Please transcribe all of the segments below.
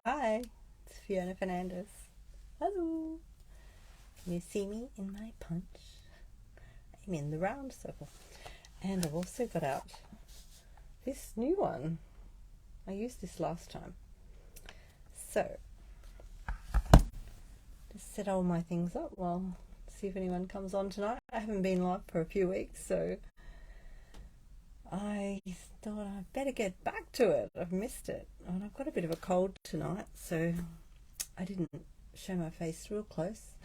Hi, it's Fiona Fernandez. Hello. Can you see me in my punch? I'm in the round circle. And I've also got out this new one. I used this last time. So, just set all my things up. Well, see if anyone comes on tonight. I haven't been live for a few weeks, so I thought I'd better get back to it. I've missed it. And I've got a bit of a cold tonight, so I didn't show my face real close.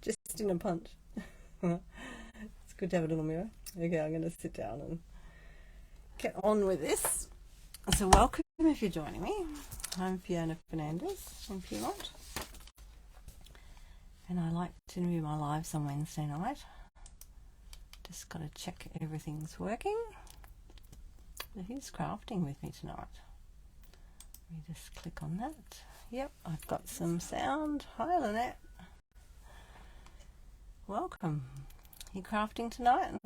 Just in a punch. It's good to have a little mirror. Okay, I'm going to sit down and get on with this. So welcome if you're joining me. I'm Fiona Fernandez from Pyrmont. And I like to do my lives on Wednesday night. Just got to check everything's working. So who's crafting with me tonight? Let me just click on that. Yep, I've got some sound. Hi Lynette. Welcome. You crafting tonight?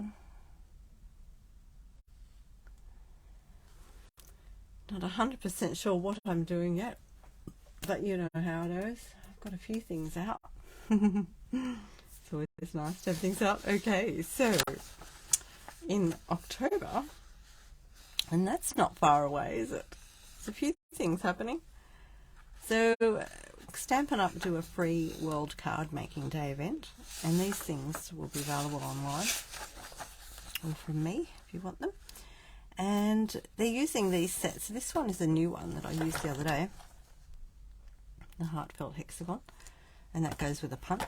Not 100% sure what I'm doing yet, but you know how it is. I've got a few things out. It's always nice to have things out. Okay, so in October, and that's not far away, is it? There's a few things happening. So Stampin Up do a free World Card Making Day event, and these things will be available online or from me if you want them. And they're using these sets. This one is a new one that I used the other day, the heartfelt hexagon, and that goes with a punch.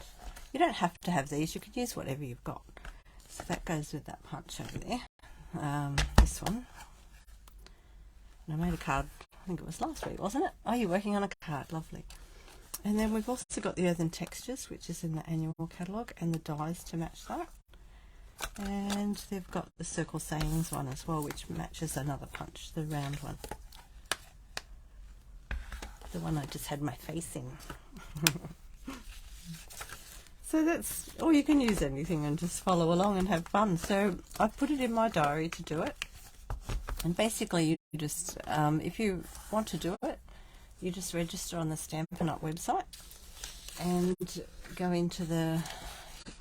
You don't have to have these, you can use whatever you've got. So that goes with that punch over there. This one. And I made a card, I think it was last week, wasn't it? Oh, you're working on a card, lovely. And then we've also got the Earthen Textures, which is in the annual catalogue, and the dies to match that. And they've got the Circle Sayings one as well, which matches another punch, the round one. The one I just had my face in. So that's, or you can use anything and just follow along and have fun. So I've put it in my diary to do it. And basically you just, if you want to do it, you just register on the Stampin' Up website and go into the,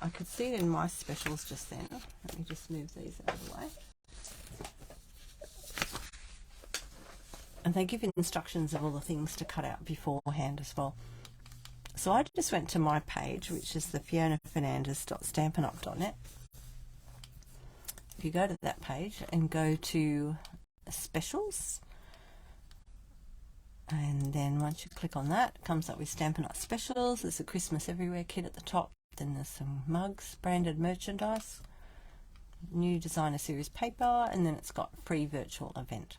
I could see it in my specials just then. Let me just move these out of the way. And they give instructions of all the things to cut out beforehand as well. So I just went to my page, which is the fionafernandez.stampinup.net. If you go to that page and go to specials, and then once you click on that, it comes up with Stampin' Up specials. There's a Christmas Everywhere kit at the top. Then there's some mugs, branded merchandise, new designer series paper, and then it's got free virtual event.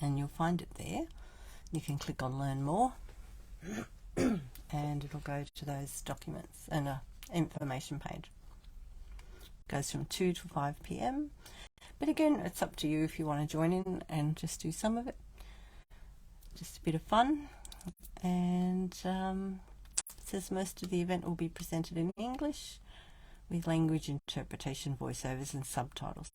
And you'll find it there. You can click on Learn More, and it'll go to those documents and a information page. It goes from 2 to 5 p.m. But again, it's up to you if you want to join in and just do some of it. Just a bit of fun. And it says most of the event will be presented in English with language interpretation, voiceovers and subtitles.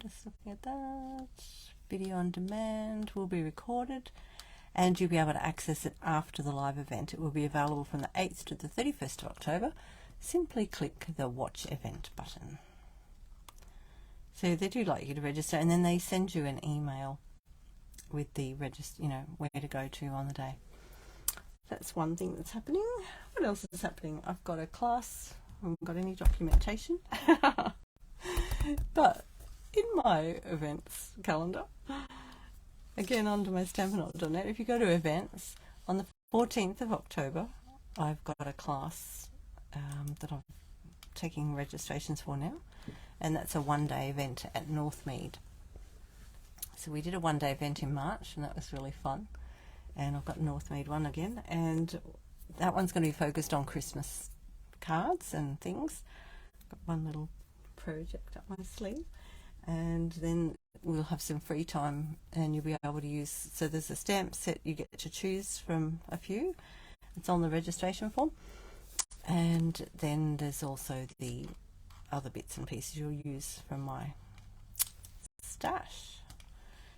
Just looking at that. Video on demand will be recorded and you'll be able to access it after the live event. It will be available from the 8th to the 31st of October. Simply click the watch event button. So they do like you to register, and then they send you an email with the register, you know, where to go to on the day. That's one thing that's happening. What else is happening? I've got a class. I haven't got any documentation. But in my events calendar, again under my stampinup.net, if you go to events, on the 14th of October, I've got a class that I'm taking registrations for now, and that's a one-day event at Northmead. So we did a one-day event in March, and that was really fun. And I've got Northmead one again, and that one's going to be focused on Christmas cards and things. Got one little project up my sleeve, and then we'll have some free time and you'll be able to use, so there's a stamp set you get to choose from a few. It's on the registration form, and then there's also the other bits and pieces you'll use from my stash.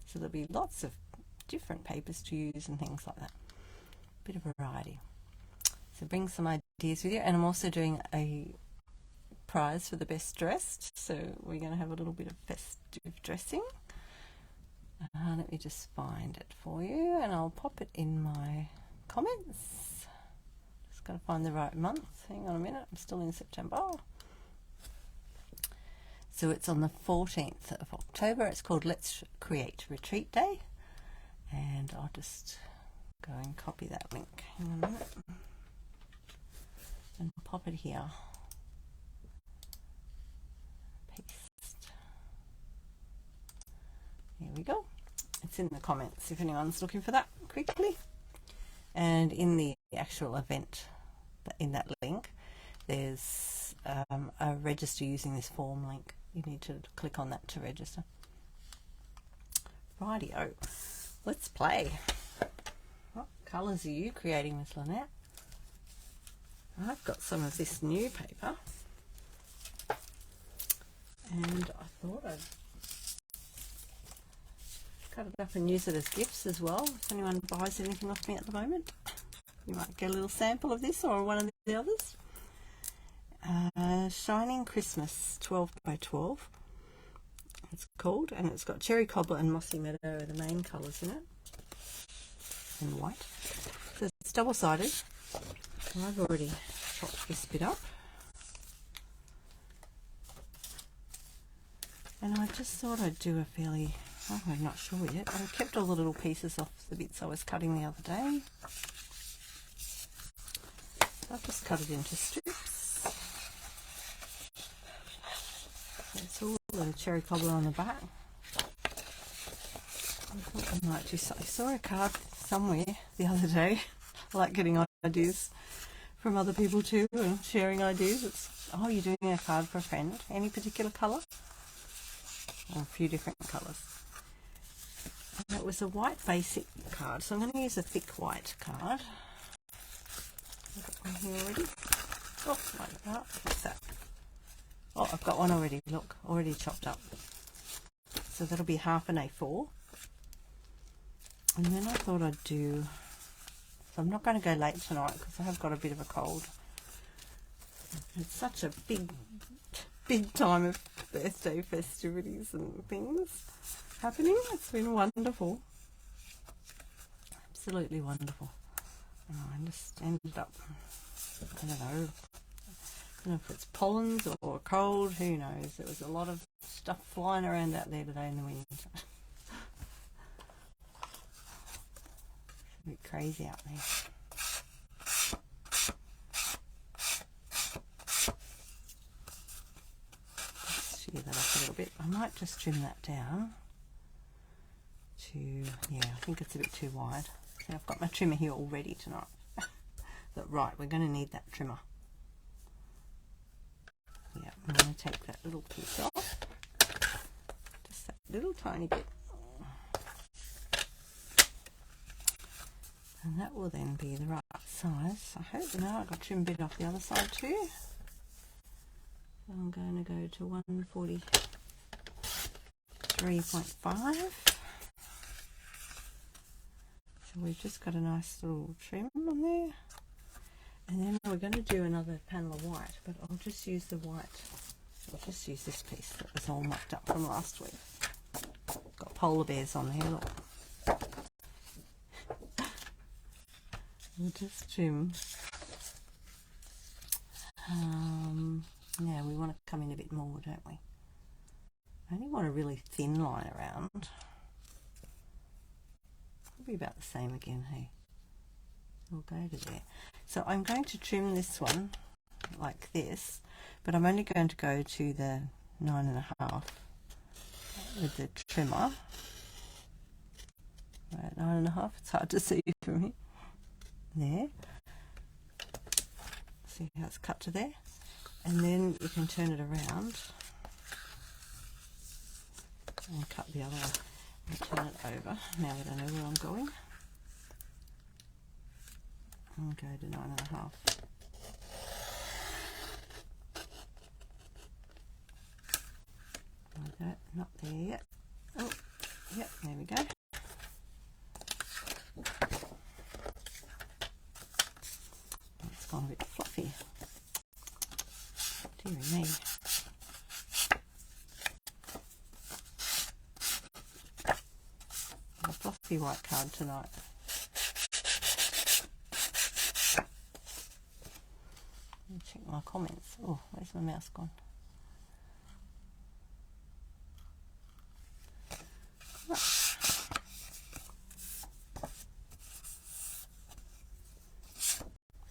So there'll be lots of different papers to use and things like that. Bit of variety. So bring some ideas with you, and I'm also doing a prize for the best dressed, so we're going to have a little bit of festive dressing. Let me just find it for you, and I'll pop it in my comments. Just got to find the right month. Hang on a minute, I'm still in September. So it's on the 14th of October. It's called Let's Create Retreat Day, and I'll just go and copy that link. Hang on a minute, and pop it here. Paste. There we go. It's in the comments if anyone's looking for that quickly. And in the actual event, in that link, there's a register using this form link. You need to click on that to register. Rightio, let's play. What colours are you creating, Miss Lynette? I've got some of this new paper, and I thought I'd cut it up and use it as gifts as well. If anyone buys anything off me at the moment, you might get a little sample of this or one of the others. Shining Christmas 12 by 12 it's called, and it's got cherry cobbler and mossy meadow are the main colours in it, and white. So it's double-sided. I've already chopped this bit up, and I just thought I'd do a fairly, I'm not sure yet, I kept all the little pieces off the bits I was cutting the other day. I've just cut it into strips. It's all the cherry cobbler on the back. I thought I might do something. I saw a card somewhere the other day. I like getting ideas from other people too, and sharing ideas. It's, oh, you're doing a card for a friend. Any particular colour? Or a few different colours. And it was a white basic card, so I'm going to use a thick white card. I've got one here already. Oh, like that. What's that? Oh, I've got one already. Look, already chopped up. So that'll be half an A4. And then I thought I'd do, so I'm not going to go late tonight because I have got a bit of a cold. It's such a big time of birthday festivities and things happening. It's been wonderful. Absolutely wonderful. And I just ended up, I don't know if it's pollens or cold, who knows. There was a lot of stuff flying around out there today in the wind. It's a bit crazy out there. Let's shear that up a little bit. I might just trim that down to, yeah, I think it's a bit too wide. See, I've got my trimmer here all ready tonight. But right, we're going to need that trimmer. Yeah, I'm going to take that little piece off, just that little tiny bit, and that will then be the right size. I hope. Now I've got trim bit off the other side too. So I'm going to go to 143.5. So we've just got a nice little trim on there. And then we're going to do another panel of white, but I'll just use the white. I'll just use this piece that was all mucked up from last week. Got polar bears on there, look. We'll just trim. Yeah, we want to come in a bit more, don't we? I only want a really thin line around. Probably about the same again, hey? We'll go to there. So I'm going to trim this one like this, but I'm only going to go to the 9.5 with the trimmer. Right, 9.5. It's hard to see from here. There. See how it's cut to there, and then you can turn it around and cut the other one and turn it over. Now that I know where I'm going. And go to 9.5. Like that, not there yet. Oh, yep, there we go. It's gone a bit fluffy. Dear me. A fluffy white card tonight. Let me check my comments. Oh, where's my mouse gone? I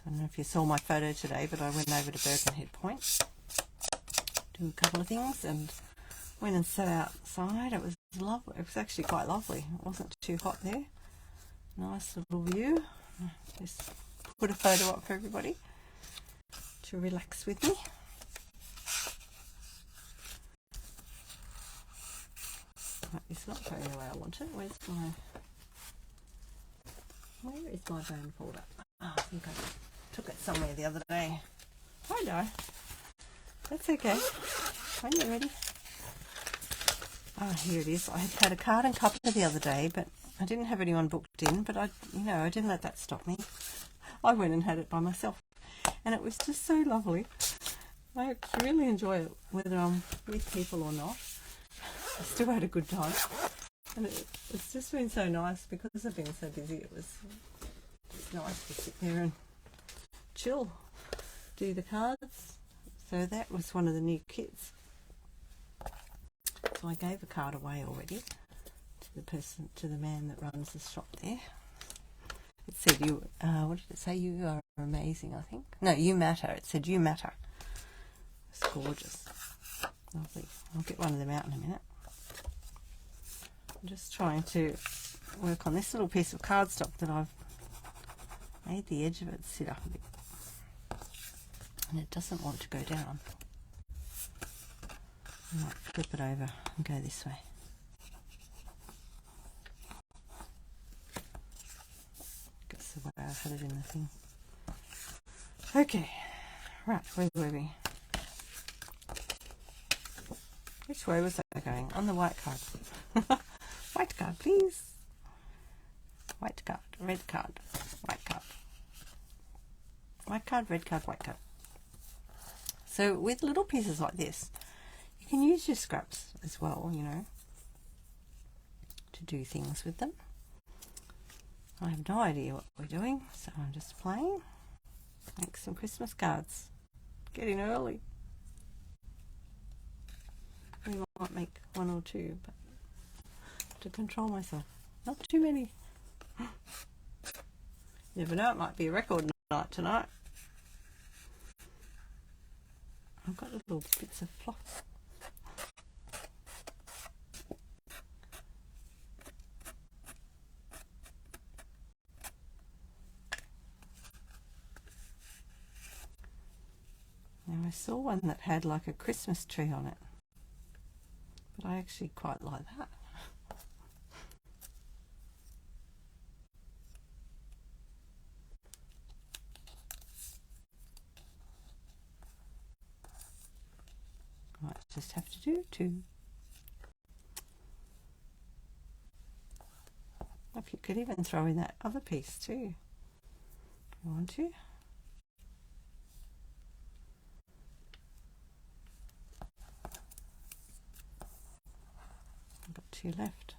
don't know if you saw my photo today, but I went over to Birkenhead Point, do a couple of things, and went and sat outside. It was lovely. It was actually quite lovely. It wasn't too hot there. Nice little view. Just put a photo up for everybody to relax with me. Right, it's not going the way I want it. Where is my bone folder? Oh, I think I took it somewhere the other day. I know. That's okay. When you're ready. Ah, here it is. I had a card and cuppa the other day, but I didn't have anyone booked in, but I didn't let that stop me. I went and had it by myself, and it was just so lovely. I really enjoy it, whether I'm with people or not. I still had a good time, and it's just been so nice because I've been so busy. It was just nice to sit there and chill, do the cards. So that was one of the new kits. So I gave a card away already to the man that runs the shop there. It said what did it say? You are amazing, I think. No, you matter. It said you matter. It's gorgeous. Lovely. I'll get one of them out in a minute. I'm just trying to work on this little piece of cardstock that I've made the edge of it sit up a bit. And it doesn't want to go down. I might flip it over and go this way. That's the way I had it in the thing. Okay, right, where were we? Which way was that going? On the white card. White card, please. White card, red card, white card. White card, red card, white card. So with little pieces like this, you can use your scraps as well, to do things with them. I have no idea what we're doing, so I'm just playing. Make some Christmas cards. Get in early. We might make one or two, but to control myself. Not too many. You never know, it might be a record night tonight. I've got little bits of fluff. Now I saw one that had like a Christmas tree on it, but I actually quite like that. Might just have to do two. If you could even throw in that other piece too, if you want to. I've got two left.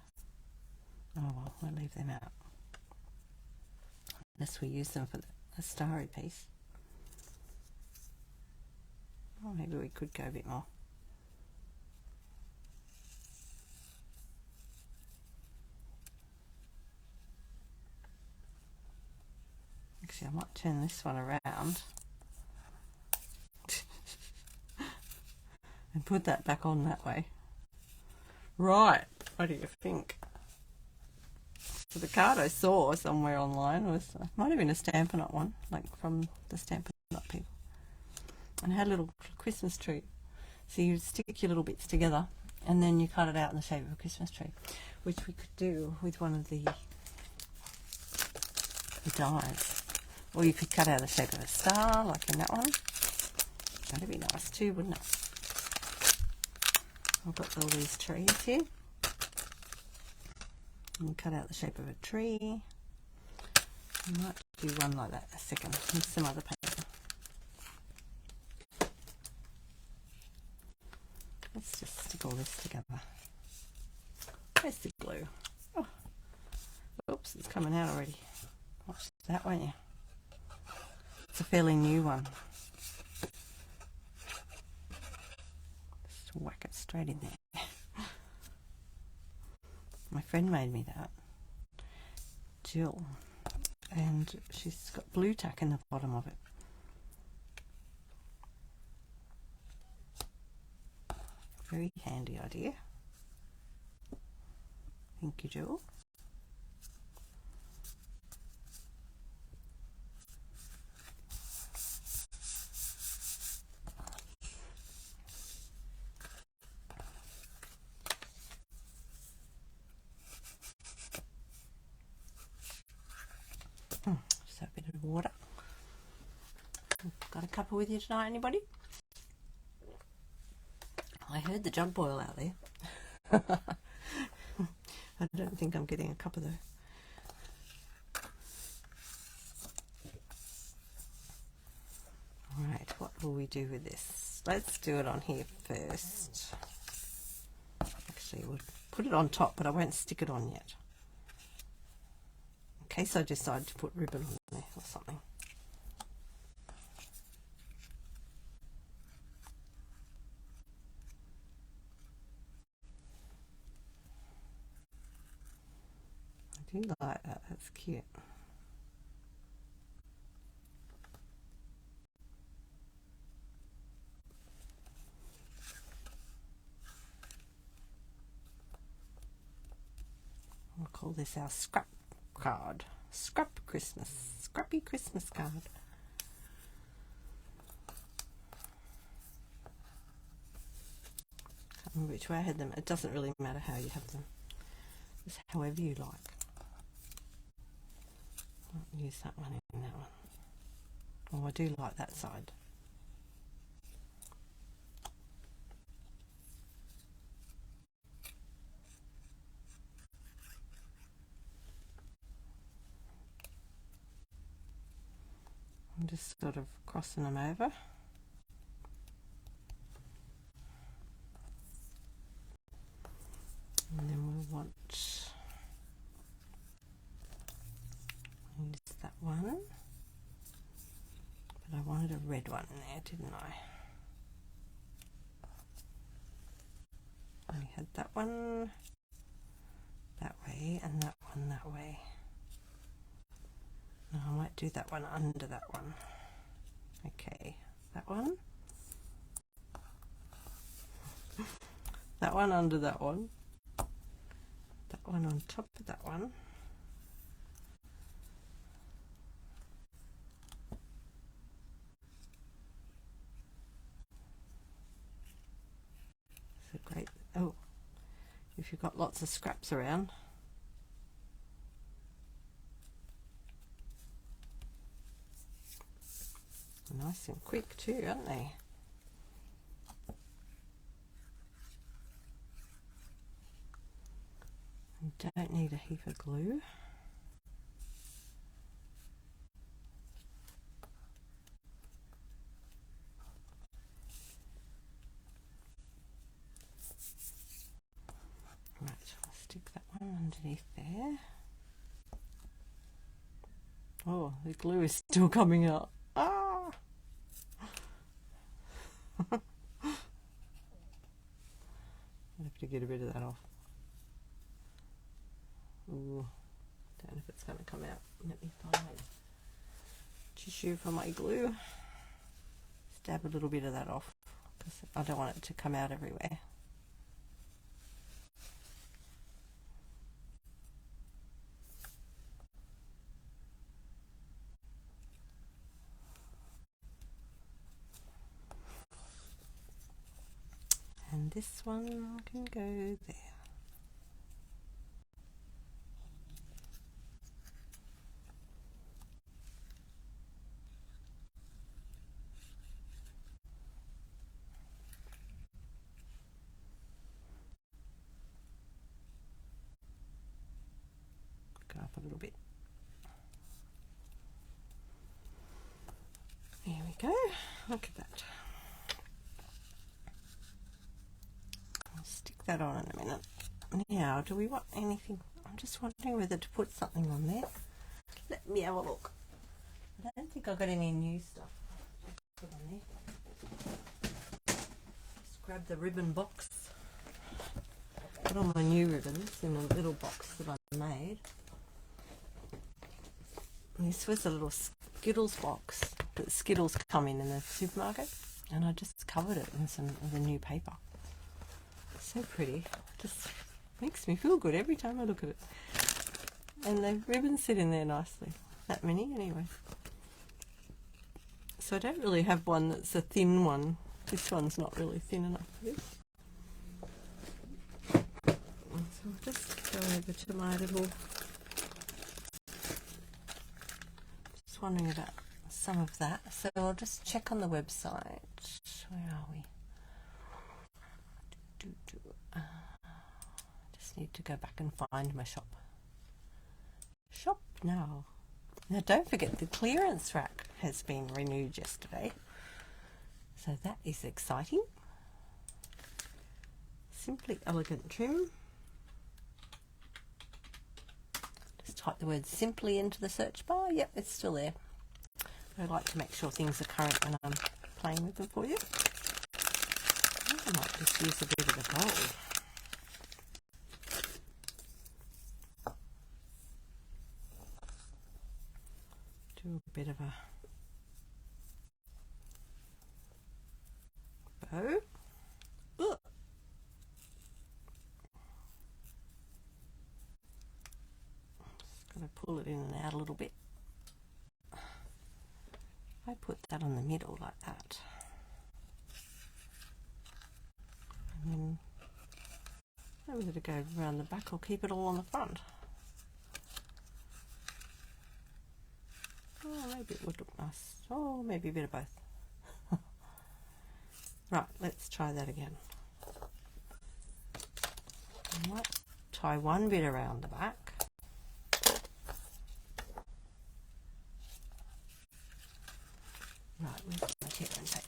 Oh well, we'll leave them out. Unless we use them for the starry piece. Or maybe we could go a bit more. Actually, I might turn this one around and put that back on that way. Right, what do you think? So the card I saw somewhere online was, might have been a Stampin Up one, like from the Stampin Up people. And it had a little Christmas tree. So you stick your little bits together and then you cut it out in the shape of a Christmas tree, which we could do with one of the dies. Or you could cut out the shape of a star, like in that one. That'd be nice too, wouldn't it? I've got all these trees here. And cut out the shape of a tree. I might do one like that in a second with some other paper. Let's just stick all this together. Where's the glue? Oh, oops, it's coming out already. Watch that, won't you? It's a fairly new one. Just whack it straight in there. My friend made me that, Jill, and she's got blue tack in the bottom of it. Very handy idea. Thank you, Jill. Just a bit of water. Got a cuppa with you tonight, anybody? I heard the jug boil out there. I don't think I'm getting a cuppa though. Alright, what will we do with this? Let's do it on here first. Actually, we'll put it on top, but I won't stick it on yet. In case I decide to put ribbon on there or something. I do like that, that's cute. We'll call this our scrap card. Scrap Christmas. Scrappy Christmas card. Can't remember which way I had them. It doesn't really matter how you have them. Just however you like. I'll use that one in that one. Oh, I do like that side. I'm just sort of crossing them over. And then we'll want use that one. But I wanted a red one in there, didn't I? I had that one that way and that one that way. No, I might do that one under that one. Okay, that one. That one under that one. That one on top of that one. So great. Oh, if you've got lots of scraps around. Nice and quick too, aren't they? You don't need a heap of glue. Right, I'll stick that one underneath there. Oh, the glue is still coming out. Ah! I'll have to get a bit of that off. Ooh, don't know if it's going to come out. Let me find my tissue for my glue. Stab a little bit of that off because I don't want it to come out everywhere. And this one can go there. up a little bit. There we go. Look at that. I'll stick that on in a minute. Now, do we want anything? I'm just wondering whether to put something on there. Let me have a look. I don't think I've got any new stuff. Put on there. Just grab the ribbon box. Put all my new ribbons in a little box that I made. And this was a little Skittles box that Skittles come in the supermarket, and I just covered it in some of the new paper. So pretty. Just makes me feel good every time I look at it. And the ribbons sit in there nicely. That many anyway. So I don't really have one that's a thin one. This one's not really thin enough for this. So I'll just go over to my little... Just wondering about some of that. So I'll just check on the website. Where are we? Just need to go back and find my shop. Shop now. Now don't forget the clearance rack has been renewed yesterday. So that is exciting. Simply Elegant trim. Just type the word simply into the search bar. Yep, it's still there. I like to make sure things are current when I'm playing with them for you. I might just use a bit of the gold. Do a bit of a bow. Ugh. Just got to pull it in and out a little bit. I put that on the middle like that. And then maybe to go around the back or keep it all on the front. Oh, maybe it would look nice. Oh, maybe a bit of both. Right, let's try that again. I might tie one bit around the back. Right, where's my tear and tape?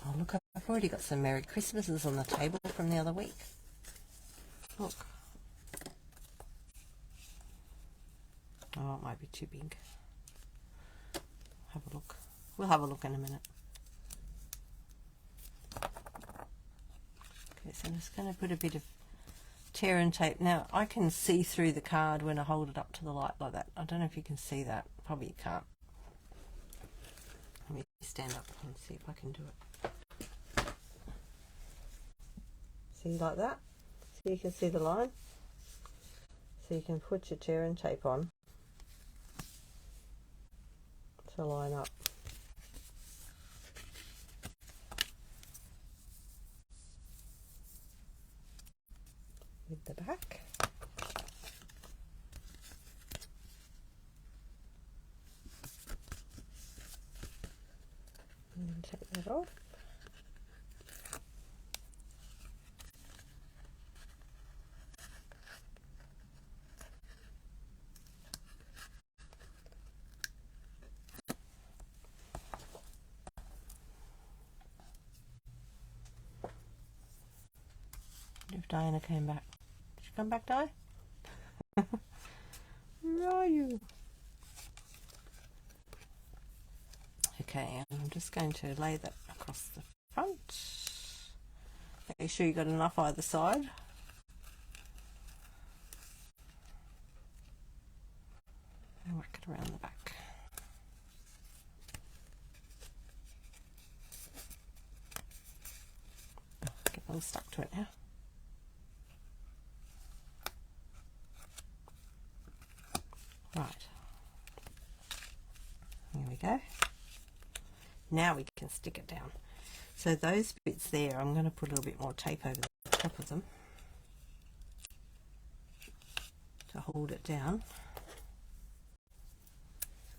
Oh, look, I've already got some Merry Christmases on the table from the other week. Look. Oh, it might be too big. Have a look. We'll have a look in a minute. Okay, so I'm just going to put a bit of tear and tape. Now, I can see through the card when I hold it up to the light like that. I don't know if you can see that. Probably you can't. Let me stand up and see if I can do it. See, like that? So you can see the line. So you can put your tear and tape on to line up. With the back. And take that off. If Diana came back. Did she come back, Di? Where are you? Okay, and I'm just going to lay that across the front. Make sure you got enough either side. And work it around the back. Oh, get a little stuck to it now. Right, here we go. Now we can stick it down. So those bits there, I'm going to put a little bit more tape over the top of them to hold it down.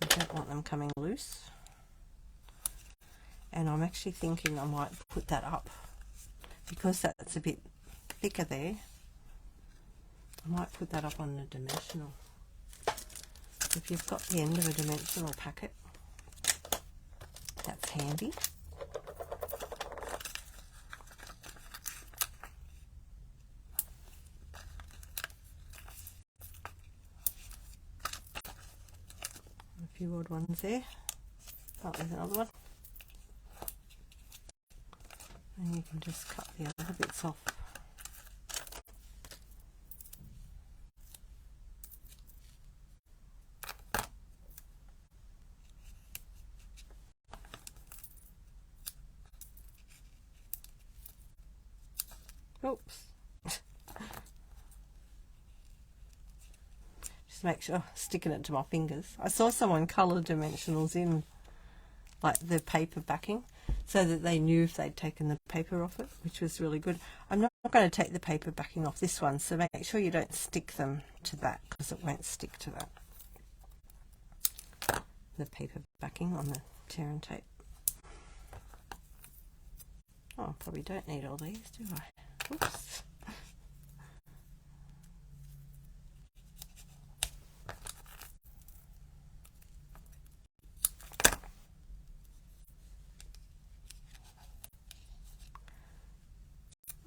We don't want them coming loose. And I'm actually thinking I might put that up because that's a bit thicker there. I might put that up on the dimensional. If you've got the end of a dimensional packet, that's handy. A few odd ones there. Oh, there's another one. And you can just cut the other bits off. Oops. Just make sure, sticking it to my fingers. I saw someone colour dimensionals in like the paper backing so that they knew if they'd taken the paper off it, which was really good. I'm not going to take the paper backing off this one, so make sure you don't stick them to that because it won't stick to that. The paper backing on the tear and tape. Oh, I probably don't need all these, do I? Oops.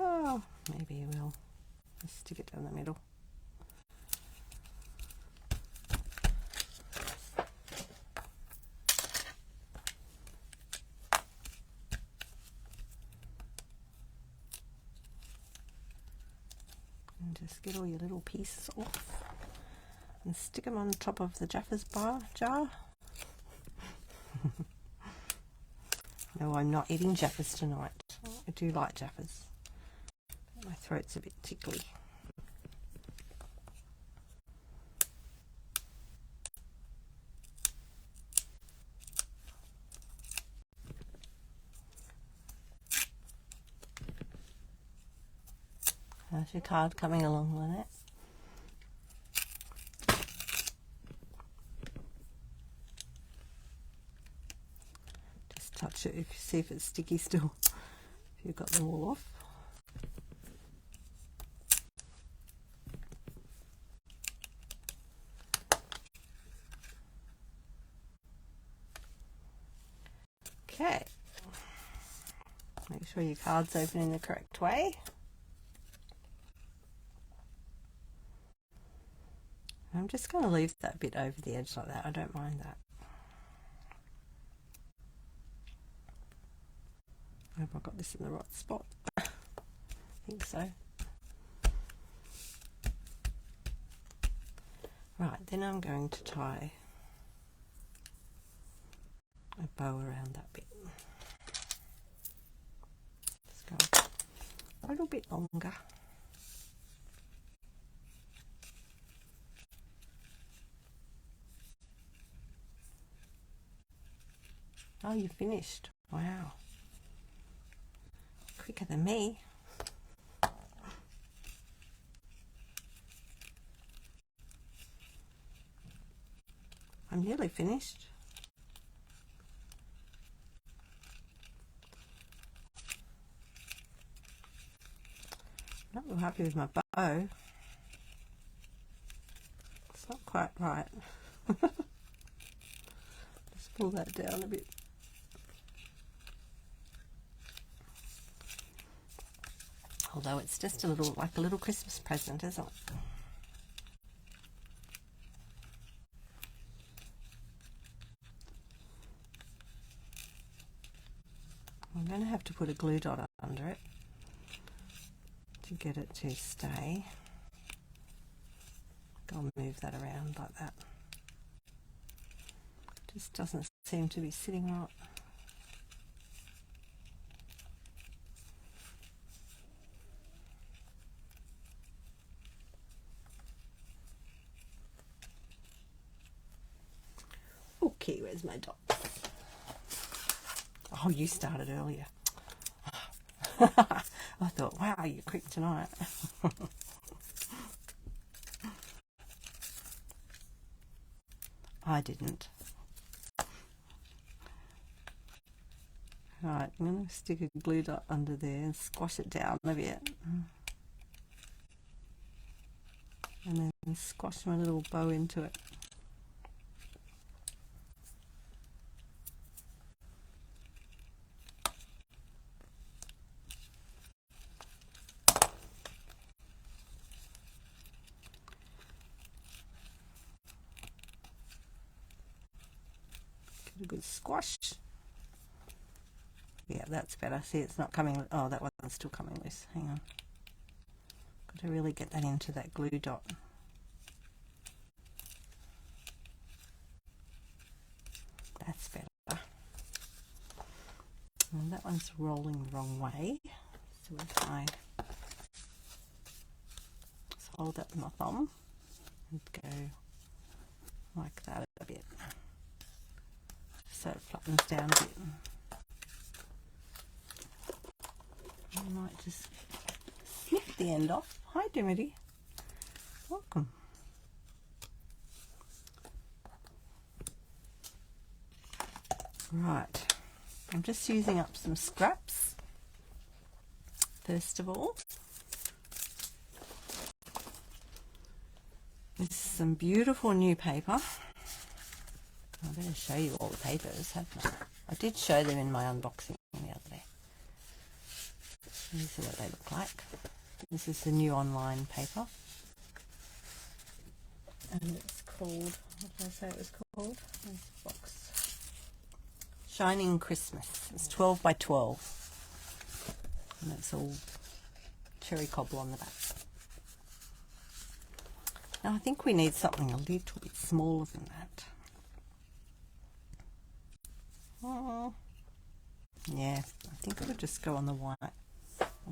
Oh, maybe we'll just stick it down the middle. And just get all your little pieces off and stick them on top of the Jaffa's jar. No, I'm not eating Jaffa's tonight. I do like Jaffa's. My throat's a bit tickly. How's your card coming along, Lynette? Just touch it, see if it's sticky still, if you've got them all off. Okay, make sure your card's open in the correct way. I'm just going to leave that bit over the edge like that. I don't mind that. I hope I got this in the right spot. I think so. Right, then I'm going to tie a bow around that bit. Just go a little bit longer. Oh, you finished. Wow. Quicker than me. I'm nearly finished. I'm not real happy with my bow. It's not quite right. Just pull that down a bit. Although it's just a little, like a little Christmas present, isn't it? I'm going to have to put a glue dot under it to get it to stay. I'll move that around like that. Just doesn't seem to be sitting right. Okay, where's my dot? Oh, you started earlier. I thought, wow, you're quick tonight. I didn't. Right, I'm going to stick a glue dot under there and squash it down a bit. and then squash my little bow into it. Get a good squash. Yeah, that's better. See, it's not coming. Oh, that one's still coming loose. Hang on. Got to really get that into that glue dot. That's better. And that one's rolling the wrong way. So if I just hold that with my thumb and go like that a bit, so it flattens down a bit. I might just snip the end off. Hi Dimity, welcome. Right, I'm just using up some scraps first of all. This is some beautiful new paper. I better show you all the papers, haven't I? I did show them in my unboxing the other day. These are what they look like. This is the new online paper. And it's called, what did I say it was called? There's the box. Shining Christmas. It's 12 by 12. And it's all cherry cobble on the back. Now I think we need something a little bit smaller than that. Oh, yeah, I think we'll just go on the white,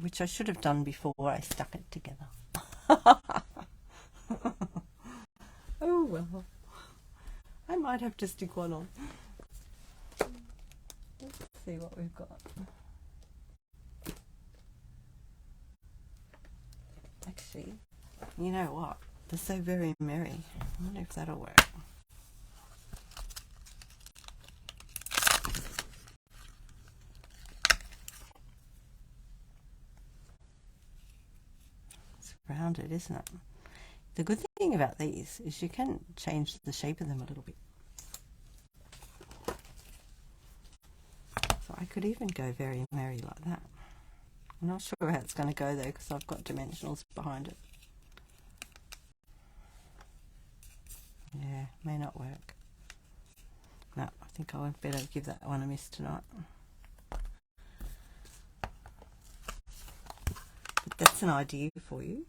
which I should have done before I stuck it together. Oh well, I might have to stick one on. Let's see what we've got. Actually, you know what? They're so very merry. I wonder if that'll work. It's rounded, isn't it? The good thing about these is you can change the shape of them a little bit. So I could even go very merry like that. I'm not sure how it's going to go though, because I've got dimensionals behind it. Yeah, may not work. No, I think I better give that one a miss tonight. But that's an idea for you.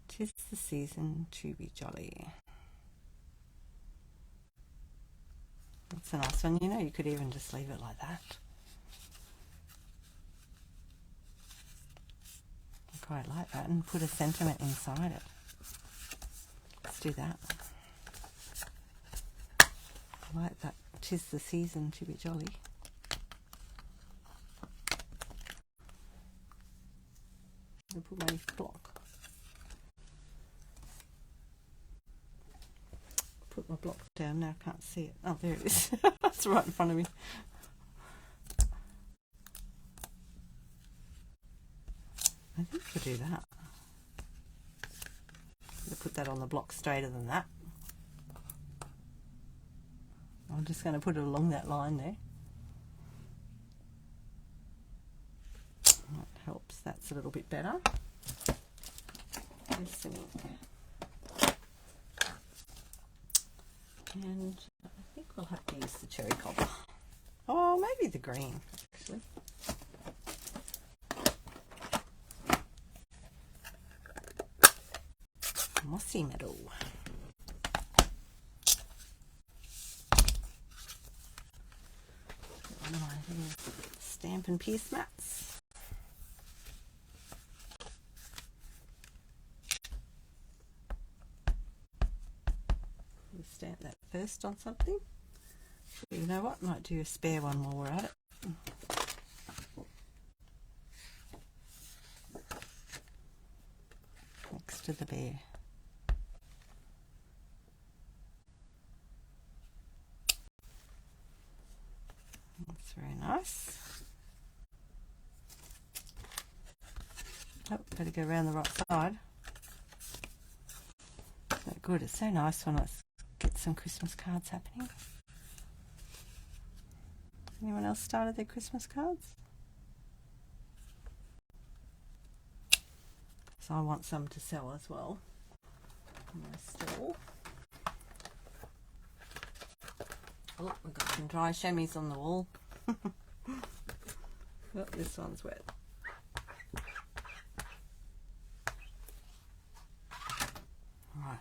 'Tis the season to be jolly. That's a nice one. You know, you could even just leave it like that. I quite like that, and put a sentiment inside it. Let's do that. I like that. 'Tis the season to be jolly. I'll put my block. Put my block down now. I can't see it. Oh, there it is. It's right in front of me. I think we'll do that. I'll put that on the block straighter than that. I'm just going to put it along that line there. That helps. That's a little bit better. And I think we'll have to use the cherry cobble. Oh, maybe the green, actually. Mossy metal. One of my little Stampin' Piece mats. We'll stamp that first on something. But you know what? Might do a spare one while we're at it. Next to the bear. That's very nice. Oh, better go around the right side. good. It's so nice when let's get some Christmas cards happening. Anyone else started their Christmas cards? So I want some to sell as well in my stall. Oh, we've got some dry chamois on the wall. Oh, this one's wet. Right.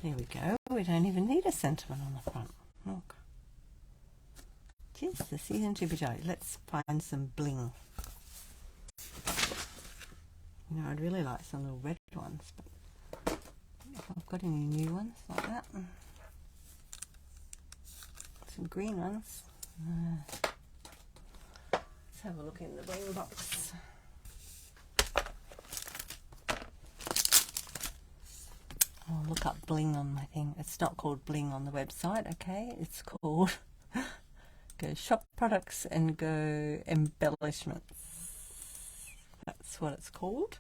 There we go. We don't even need a sentiment on the front. Look. Tis the season to be jolly. Let's find some bling. You know, I'd really like some little red ones, but I don't know if I've got any new ones like that. Some green ones. Let's have a look in the bling box. I'll look up bling on my thing. It's not called bling on the website, okay? It's called go shop products and go embellishments. That's what it's called.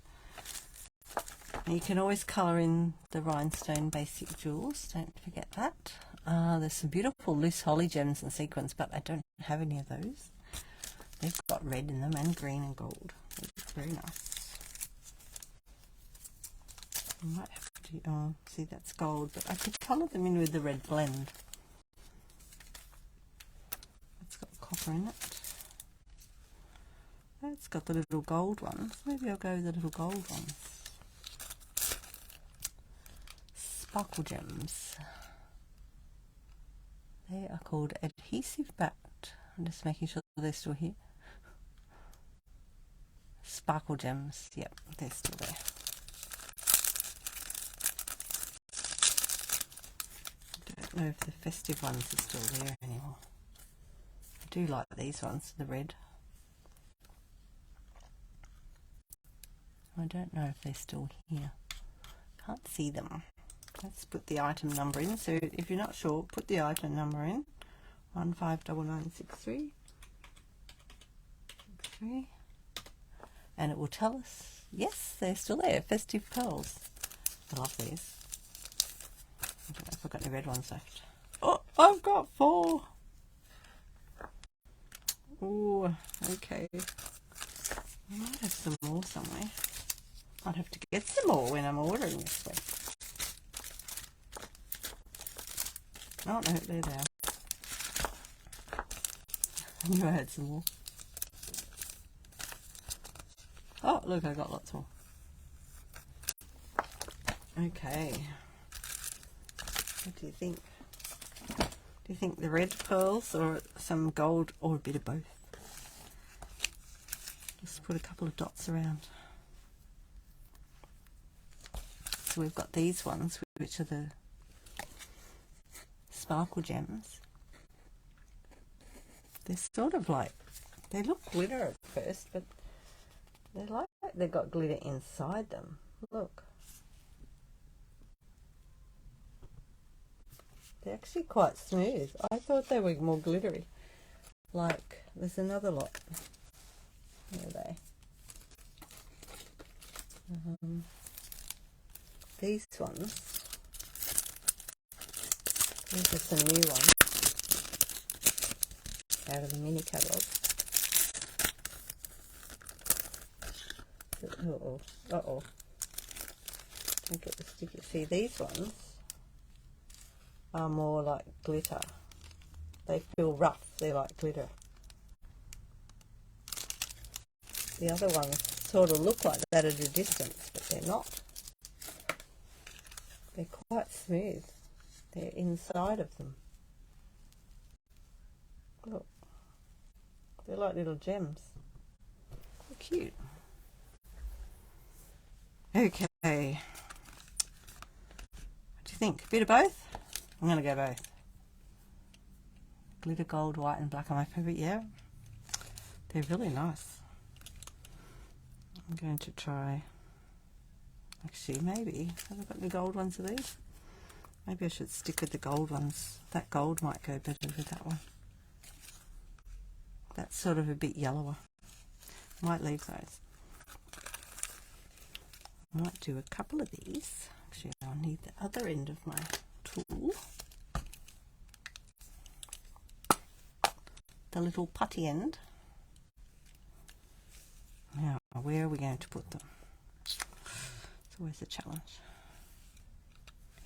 And you can always colour in the rhinestone basic jewels, don't forget that. There's some beautiful loose holly gems and sequins, but I don't have any of those. They've got red in them and green and gold. It's very nice. I might have to, see that's gold, but I could colour them in with the red blend. It's got copper in it. It's got the little gold ones. Maybe I'll go with the little gold ones. Sparkle gems. They are called adhesive backed. I'm just making sure they're still here. Sparkle gems. Yep, they're still there. I don't know if the festive ones are still there anymore. I do like these ones, the red. I don't know if they're still here. Can't see them. Let's put the item number in. So if you're not sure, put the item number in. 159963. And it will tell us, yes, they're still there. Festive pearls. I love these. I don't know if I've got any red ones left. Oh, I've got 4. Oh, okay. I might have some more somewhere. I'd have to get some more when I'm ordering this way. Oh, no, there they are. I knew I had some more. Oh, look, I got lots more. Okay. What do you think? Do you think the red pearls or some gold or a bit of both? Just put a couple of dots around. So we've got these ones, which are the sparkle gems. They're sort of like, they look glitter at first, but they're like they've got glitter inside them. Look. They're actually quite smooth. I thought they were more glittery. Like, there's another lot. Where are they? These ones. These are some new ones out of the mini catalogue. Uh-oh. Uh-oh. Don't get the sticky. See, these ones are more like glitter. They feel rough. They're like glitter. The other ones sort of look like that at a distance, but they're not. They're quite smooth. They're inside of them. Look. They're like little gems. They're cute. Okay. What do you think? A bit of both? I'm going to go both. Glitter gold, white and black are my favourite, yeah. They're really nice. I'm going to try, actually maybe, have I got any gold ones of these? Maybe I should stick with the gold ones. That gold might go better with that one. That's sort of a bit yellower. Might leave those. I might do a couple of these. Actually, I'll need the other end of my tool. The little putty end. Now, where are we going to put them? It's always a challenge.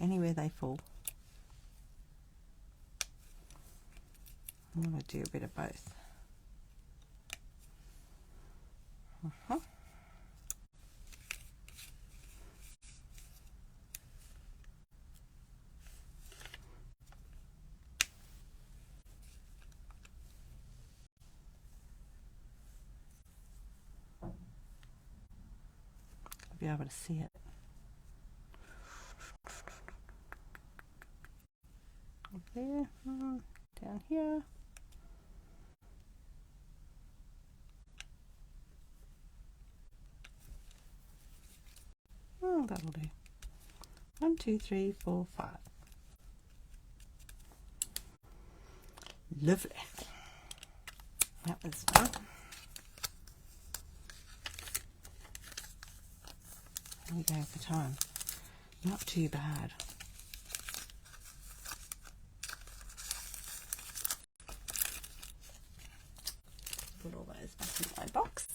Anywhere they fall. I'm going to do a bit of both. I'll be able to see it. Up there, down here. Oh, that'll do. 1, 2, 3, 4, 5. Lovely. That was fun. How are we going for time? Not too bad. Put all those back in my box.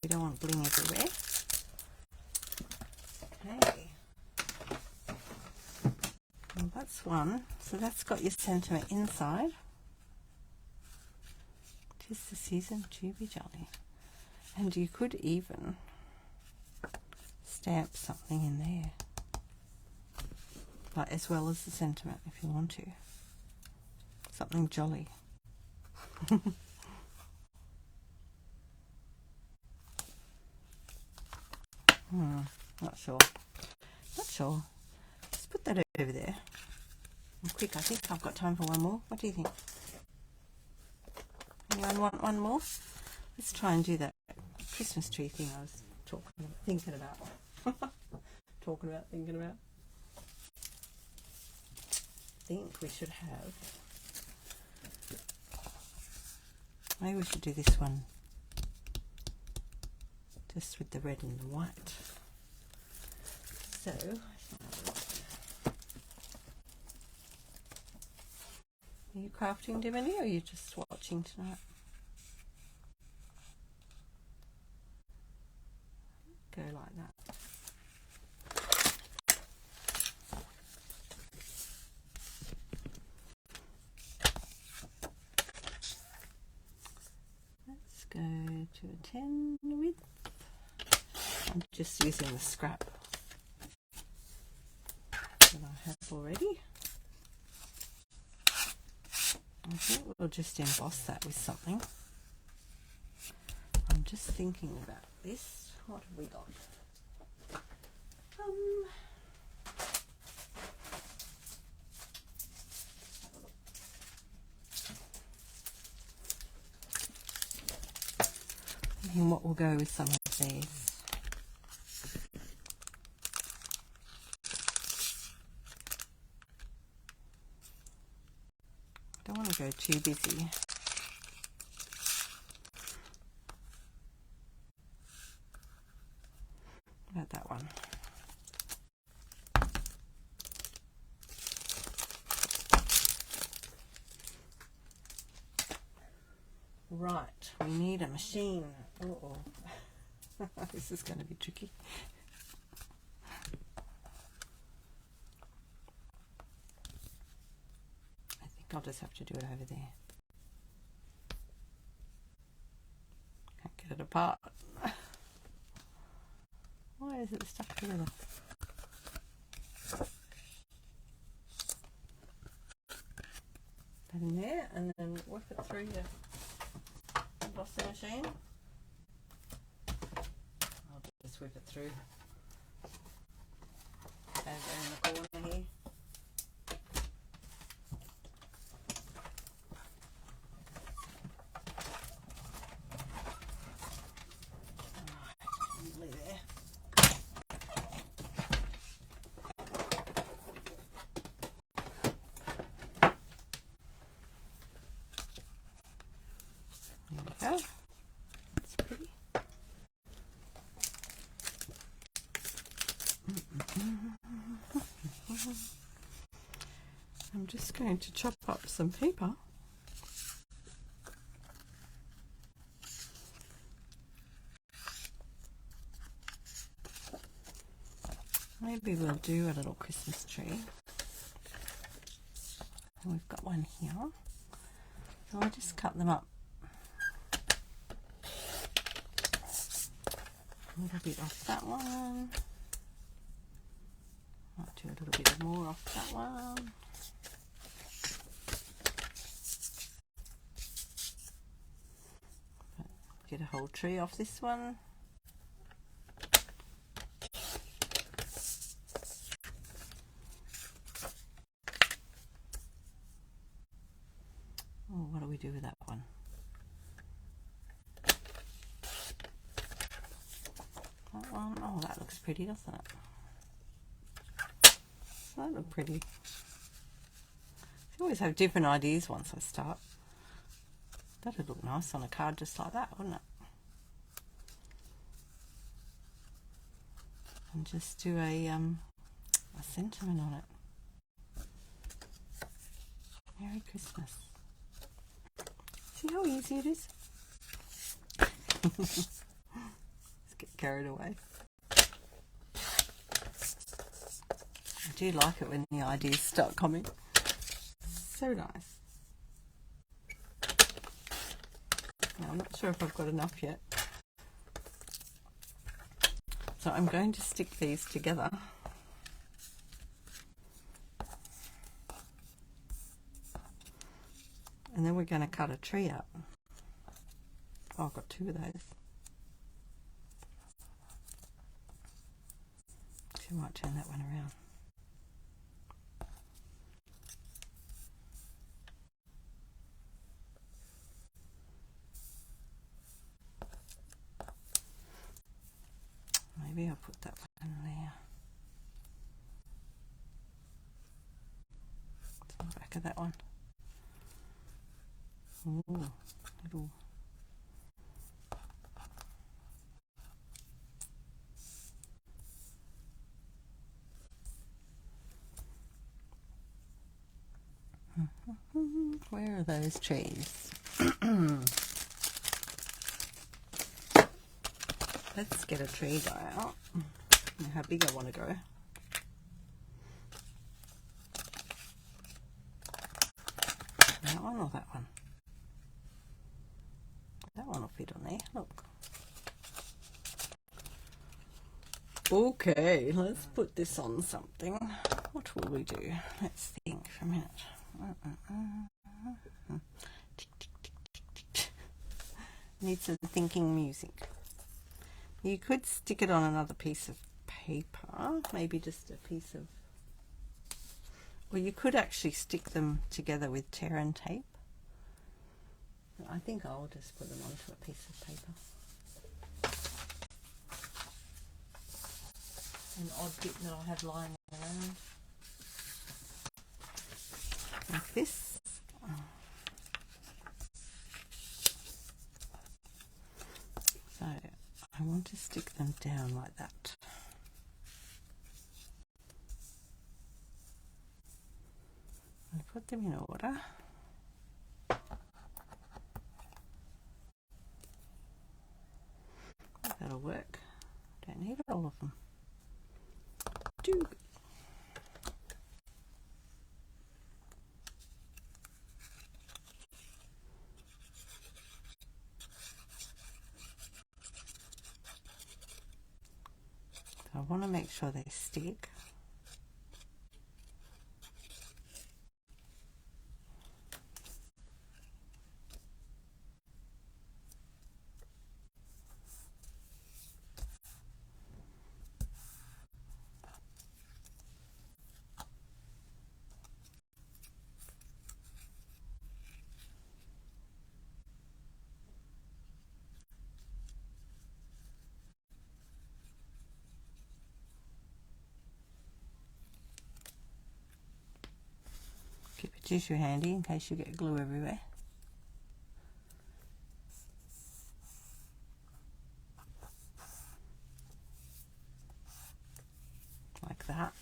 We don't want bling everywhere. Okay. Well, that's one. So that's got your sentiment inside. 'Tis the season to be jolly. And you could even stamp something in there. Like as well as the sentiment if you want to. Something jolly. Not sure. Not sure. Just put that over there. I'm quick, I think I've got time for one more. What do you think? Anyone want one more? Let's try and do that Christmas tree thing I was thinking about. Thinking about. I think we should have. Maybe we should do this one. Just with the red and the white. So, are you crafting, Diminy, or are you just watching tonight? Go like that. Let's go to a 10 width. I'm just using the scrap that I have already. I think we'll just emboss that with something. I'm just thinking about this. What have we got? Thinking what will go with some of these. I don't want to go too busy. What about that one? Right, we need a machine. Uh-oh. This is going to be tricky. I think I'll just have to do it over there. Can't get it apart. Why is it stuck together? That in there, and then whip it through your embossing machine. I'll just whip it through over in the corner here. I'm just going to chop up some paper. Maybe we'll do a little Christmas tree. And we've got one here. So I'll just cut them up a little bit off that one. Might do a little bit more off that one. Get a whole tree off this one. Oh, what do we do with that one? That one, oh, that looks pretty, doesn't it? That look pretty. I always have different ideas once I start. That would look nice on a card just like that, wouldn't it? And just do a sentiment on it. Merry Christmas. See how easy it is? Let's get carried away. I do like it when the ideas start coming. So nice. Now, I'm not sure if I've got enough yet. So I'm going to stick these together. And then we're going to cut a tree up. Oh, I've got two of those. So I might turn that one around. Maybe I'll put that one there. It's on the back of that one. Ooh, little. Where are those trees? Let's get a tree guy out. How big I want to go. That one or that one? That one will fit on there. Look. Okay, let's put this on something. What will we do? Let's think for a minute. Need some thinking music. You could stick it on another piece of paper, maybe just a piece of, or you could actually stick them together with tear and tape. I think I'll just put them onto a piece of paper. An odd bit that I have lying around. Like this. So I want to stick them down like that. And put them in order. That'll work. Don't need all of them. Do good. I want to make sure they stick. Keep a tissue handy in case you get glue everywhere. Like that.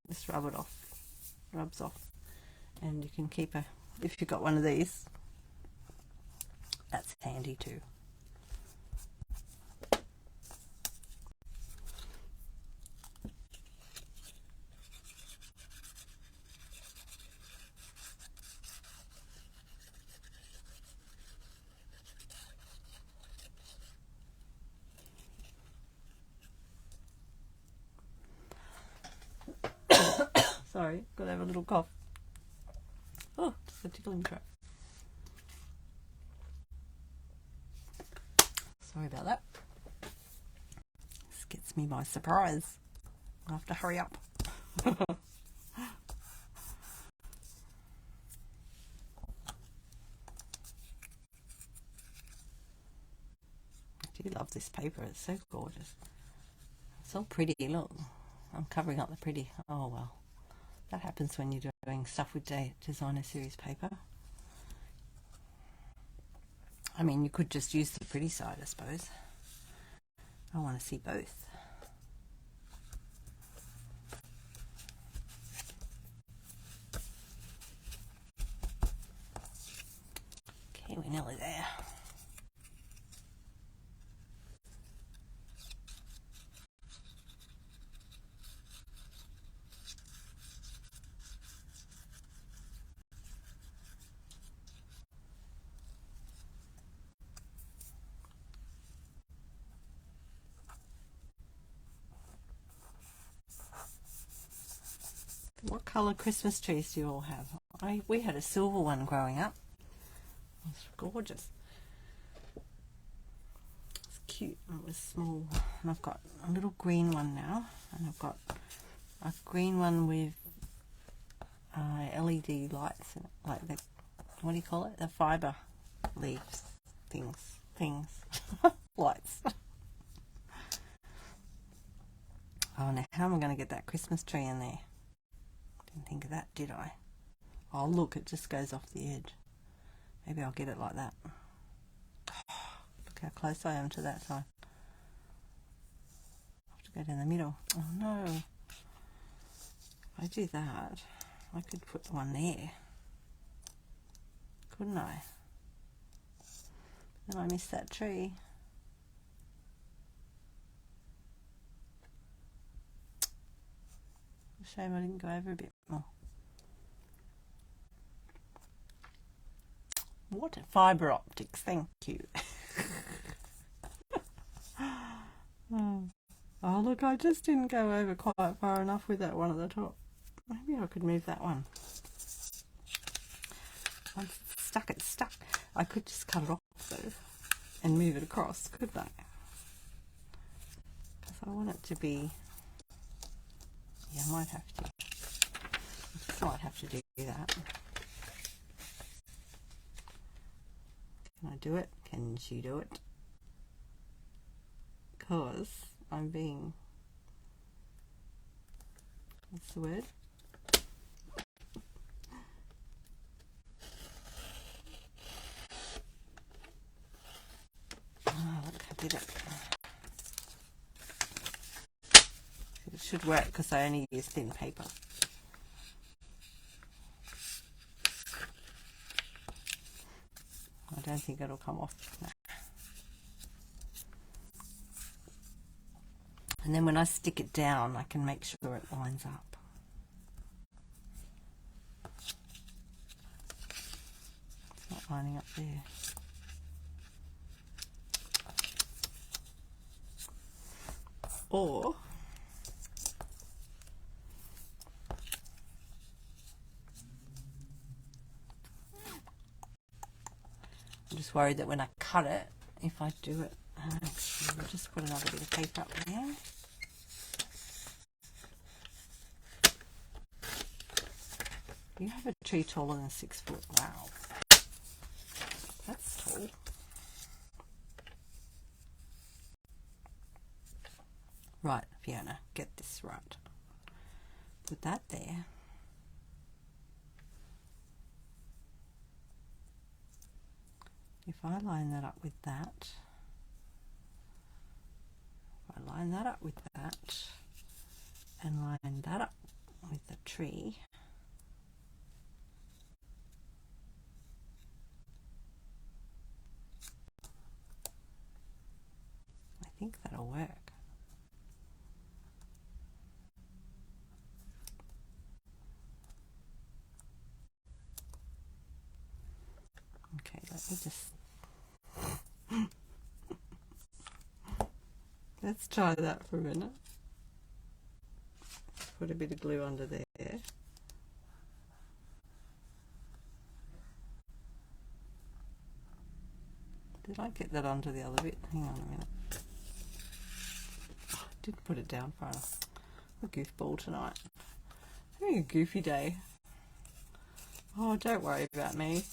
Just rub it off, rubs off, and you can keep if you've got one of these, that's handy too. Sorry, got to have a little cough. Oh, just a tickling throat. Sorry about that. This gets me by surprise. I have to hurry up. I do love this paper. It's so gorgeous. It's all pretty. Look, I'm covering up the pretty. Oh well. That happens when you're doing stuff with designer series paper. I mean, you could just use the pretty side, I suppose. I want to see both. Okay, we're nearly there. What colour Christmas trees do you all have? We had a silver one growing up. It was gorgeous. It's cute. It was small. And I've got a little green one now. And I've got a green one with LED lights in it. Like the, what do you call it? The fibre leaves. Things. Lights. Oh, now how am I going to get that Christmas tree in there? Didn't think of that, did I? Oh, look, it just goes off the edge. Maybe I'll get it like that. Oh, look how close I am to that side. I have to go down the middle. Oh no. If I do that, I could put the one there. Couldn't I? Then I missed that tree. Shame I didn't go over a bit more. What fibre optics, thank you. Oh look, I just didn't go over quite far enough with that one at the top. Maybe I could move that one. Once it's stuck. I could just cut it off though and move it across, couldn't I? Because I want it to be... Yeah, I might have to. I just might have to do that. Can I do it? Can she do it? Because I'm being... What's the word? Oh, look, I did it. It should work because I only use thin paper. I don't think it'll come off. No. And then when I stick it down, I can make sure it lines up. It's not lining up there. Or I'm just worried that when I cut it, if I do it, I'll just put another bit of paper up there. You have a tree taller than 6 foot. Wow. That's tall. Right, Fiona, get this right. Put that there. If I line that up with that, if I line that up with that, and line that up with tree. I think that'll work. Okay, let me just let's try that for a minute. Put a bit of glue under there. Did I get that onto the other bit? Hang on a minute. Oh, I didn't put it down far enough. I'm a goofball tonight. Having a goofy day. Oh, don't worry about me.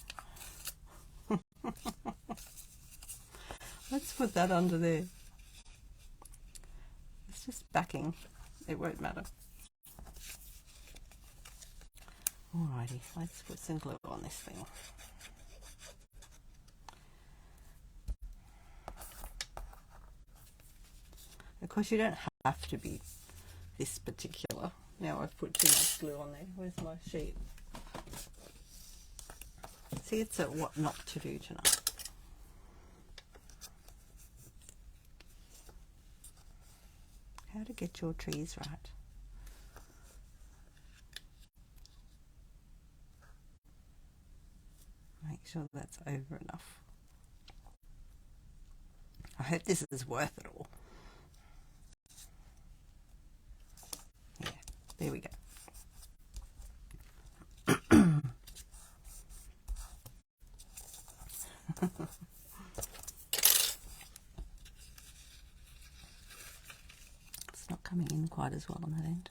Let's put that under there. It's just backing. It won't matter. Alrighty, let's put some glue on this thing. Of course, you don't have to be this particular. Now I've put too much glue on there. Where's my sheet? See, it's a what not to do tonight. How to get your trees right. Make sure that's over enough. I hope this is worth it all. Yeah, there we go. It's not coming in quite as well on that end.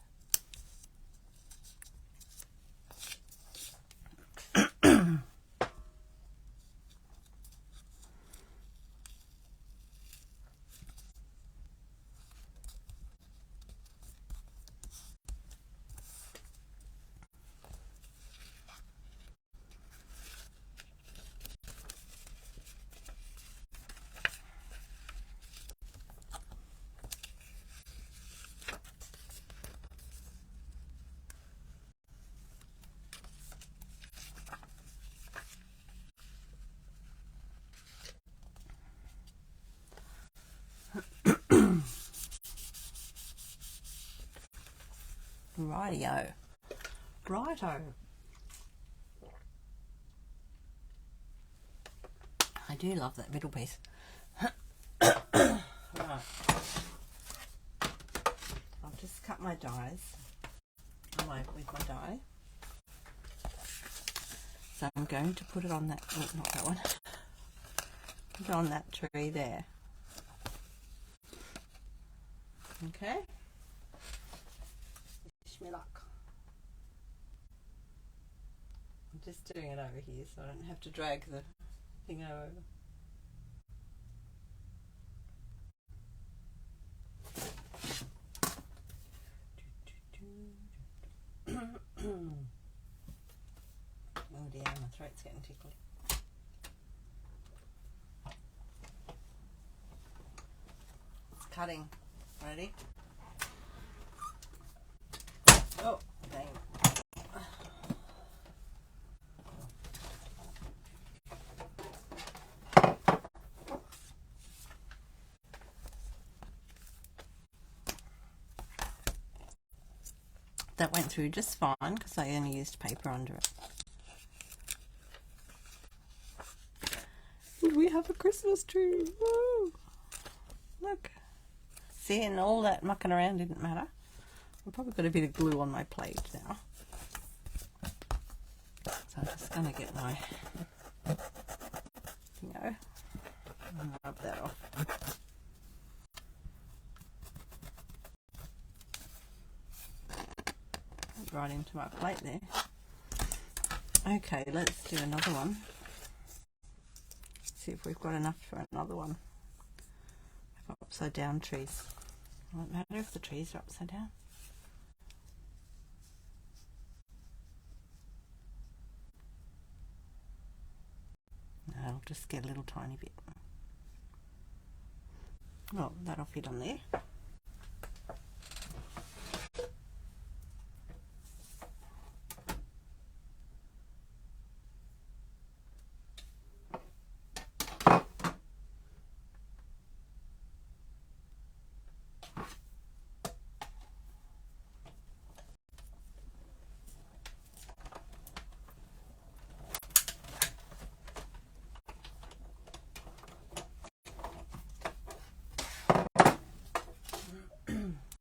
Rightio. Righto. I do love that middle piece. Right. I'll just cut my dies with my die. So I'm going to put it on that, oh, not that one. Put it on that tree there. Okay. Wish me luck. I'm just doing it over here so I don't have to drag the thing over. Oh dear, my throat's getting tickled. It's cutting. Ready? Oh, dang. That went through just fine because I only used paper under it. And we have a Christmas tree. Woo! Look. See, and all that mucking around didn't matter. I've probably got a bit of glue on my plate now. So I'm just going to get my, and rub that off. Right into my plate there. Okay, let's do another one. See if we've got enough for another one. Upside down trees. It won't matter if the trees are upside down. No, I'll just get a little tiny bit. Oh, that'll fit on there.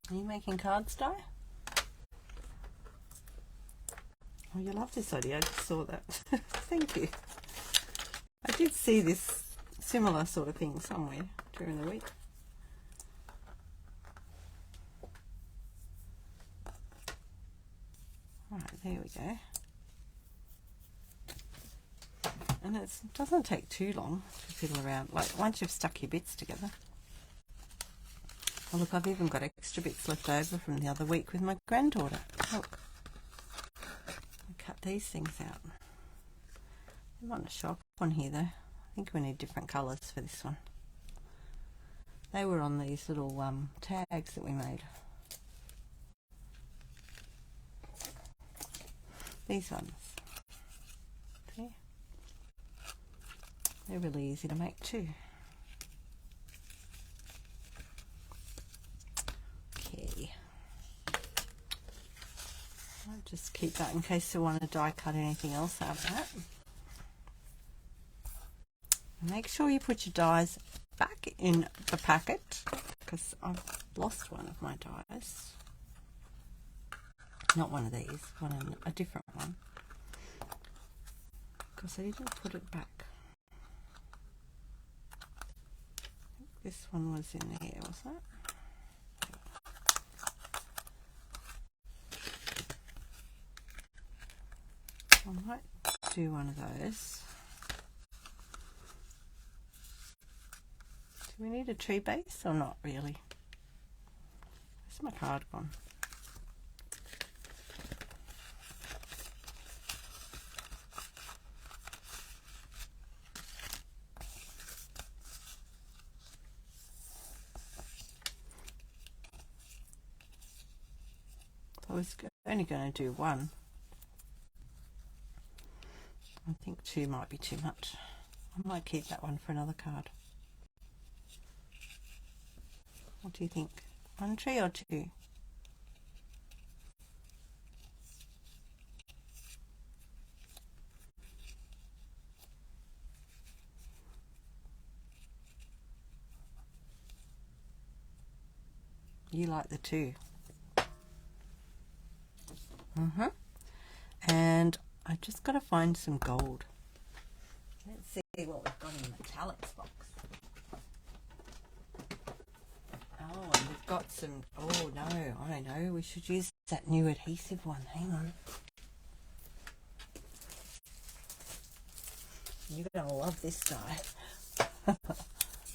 Are you making cards, Di? Oh, you love this idea. I just saw that. Thank you. I did see this similar sort of thing somewhere during the week. Right, there we go. And it doesn't take too long to fiddle around, like once you've stuck your bits together. Oh, look, I've even got extra bits left over from the other week with my granddaughter. Look, I cut these things out. They want to show up on here though. I think we need different colours for this one. They were on these little tags that we made. These ones. See? They're really easy to make too. Okay. I'll just keep that in case you want to die cut anything else out of that. Make sure you put your dies back in the packet because I've lost one of my dies. Not one of these, a different one. Because I didn't put it back. I think this one was in here, wasn't it? I might do one of those. Do we need a tree base or not really? Where's my card gone? I was only going to do one. I think two might be too much. I might keep that one for another card. What do you think? One tree or two? You like the two. And I just got to find some gold. Let's see what we've got in the metallics box. Oh, and we've got some, oh no, I know, we should use that new adhesive one. Hang on. You're going to love this die.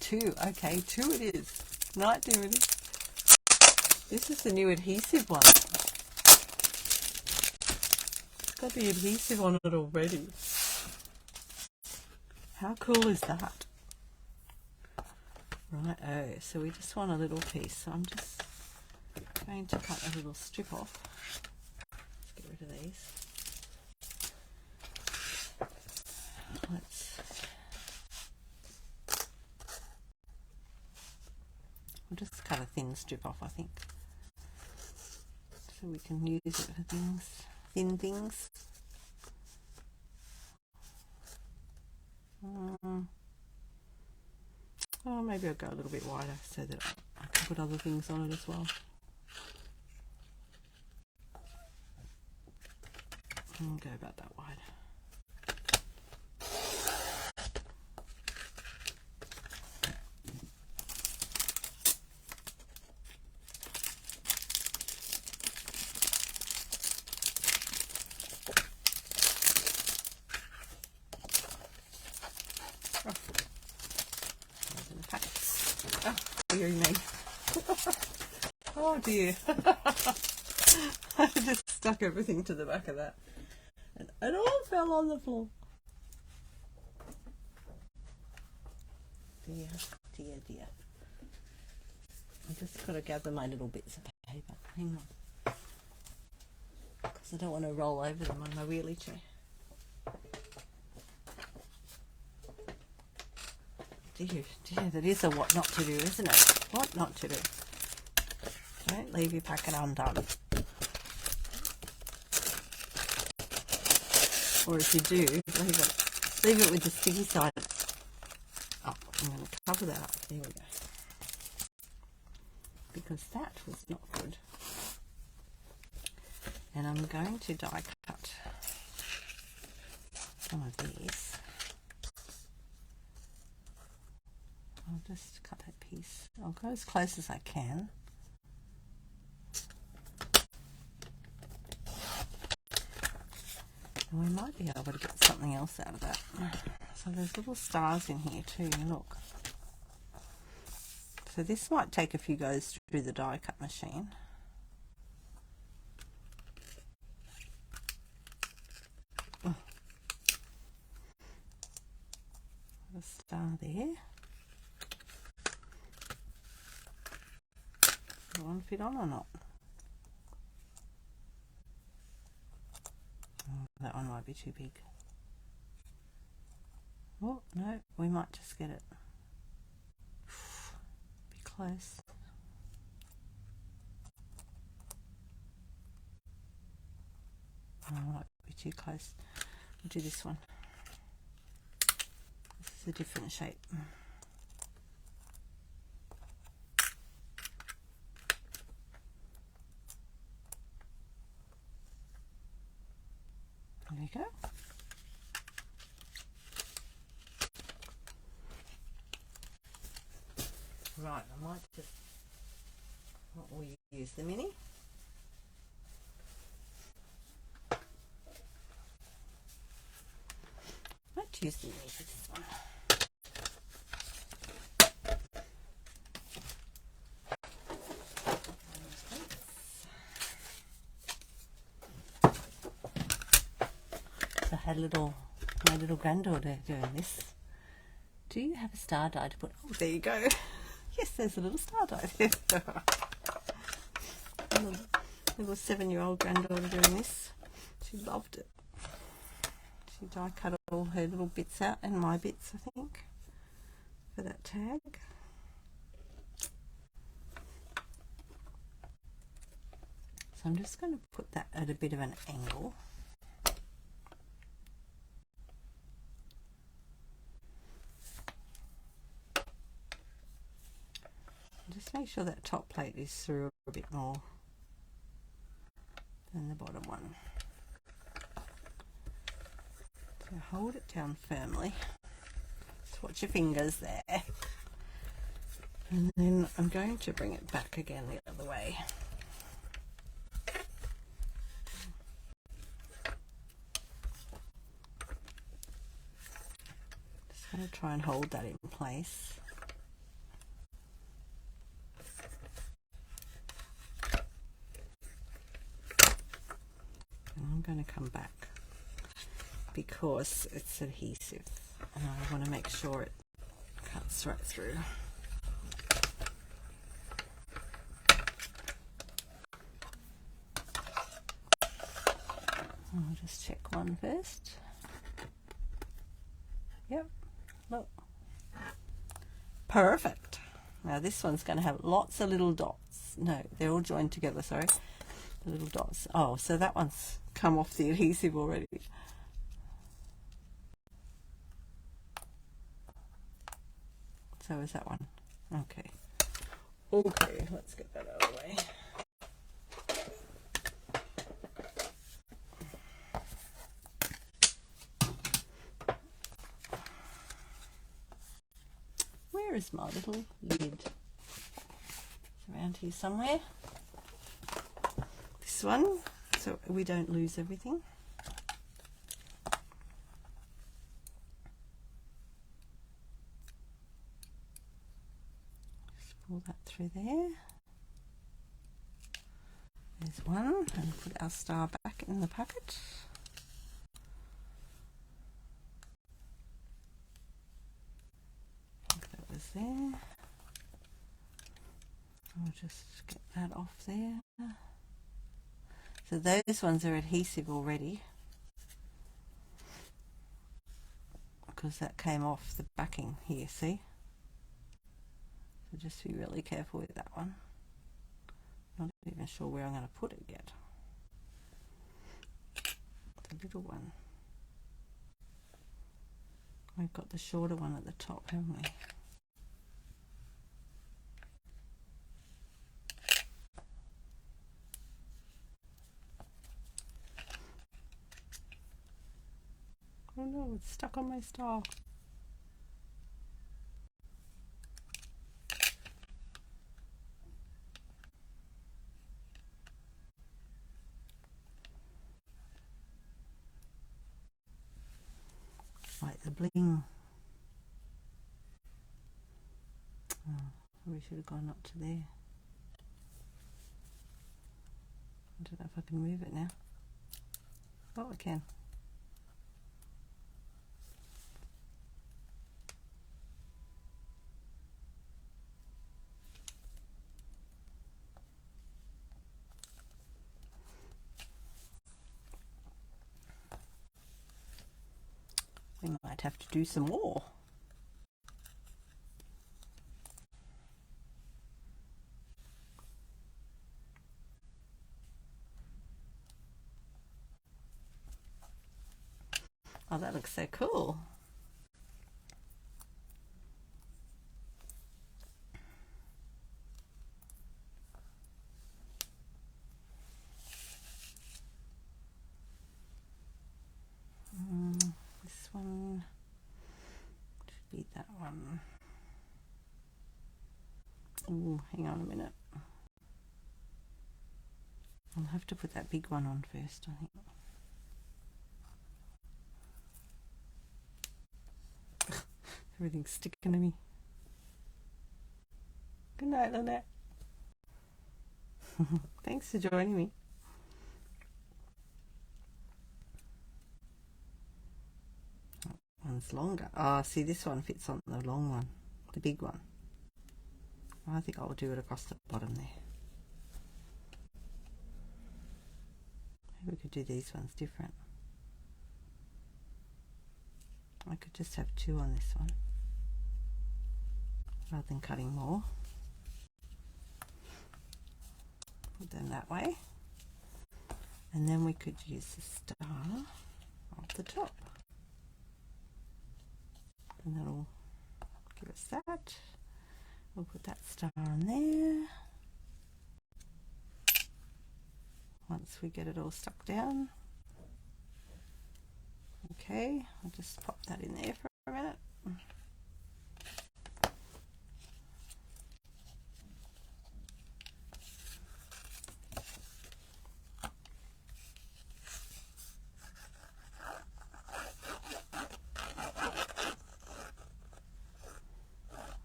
Two, okay, two it is. Night Dimity. This is the new adhesive one. It's got the adhesive on it already. How cool is that? Right, oh, so we just want a little piece. So I'm just going to cut a little strip off. Let's get rid of these. We'll just cut a thin strip off, I think. So we can use it for things, thin things. Oh, maybe I'll go a little bit wider so that I can put other things on it as well. I'll go about that wide. Oh dear. I just stuck everything to the back of that and it all fell on the floor. Dear, dear, dear. I just got to gather my little bits of paper. Hang on. Because I don't want to roll over them on my wheelie chair. Dear, dear, that is a what not to do, isn't it? What not to do. Don't leave your packet undone. Or if you do, leave it with the sticky side up. I'm going to cover that up. There we go. Because that was not good. And I'm going to die cut some of these. I'll just cut that piece. I'll go as close as I can. And we might be able to get something else out of that. So there's little stars in here too, look. So this might take a few goes through the die cut machine. Oh. A star there. Does one fit on or not? Oh, that one might be too big. Oh, no, we might just get it. Be close. Oh, might be too close. We'll do this one. This is a different shape. There we go. Right, I might just, what will you use, the mini? Might use the mini for this one. So I had my little granddaughter doing this. Do you have a star die to put? Oh, there you go. Yes, there's a little star die there. Little 7-year-old granddaughter doing this. She loved it. She die cut all her little bits out, and my bits, I think, for that tag. So I'm just going to put that at a bit of an angle. Just make sure that top plate is through a bit more than the bottom one. So hold it down firmly. Just watch your fingers there. And then I'm going to bring it back again the other way. Just going to try and hold that in place. I'm going to come back because it's adhesive and I want to make sure it cuts right through. I'll just check one first. Yep, look. Perfect. Now this one's going to have lots of little dots. No, they're all joined together, sorry. The little dots. Oh, so that one's come off the adhesive already. So is that one. Okay. Okay, let's get that out of the way. Where is my little lid? It's around here somewhere. This one, so we don't lose everything. Just pull that through there. There's one, and put our star back in the packet. That was there. I'll just get that off there. So those ones are adhesive already because that came off the backing here, see? So just be really careful with that one. Not even sure where I'm going to put it yet. The little one. We've got the shorter one at the top, haven't we? Oh no, it's stuck on my star. Like the bling. Oh, we should have gone up to there. I don't know if I can move it now. Oh, I can. We might have to do some more. Oh, that looks so cool. This one should be that one. Oh, hang on a minute. I'll have to put that big one on first, I think. Everything's sticking to me. Good night, Lynette. Thanks for joining me. That one's longer. Oh, see, this one fits on the long one, the big one. I think I'll do it across the bottom there. Maybe we could do these ones different. I could just have two on this one rather than cutting more. Put them that way, and then we could use the star off the top, and that'll give us that. We'll put that star on there once we get it all stuck down. Okay, I'll just pop that in there for a minute.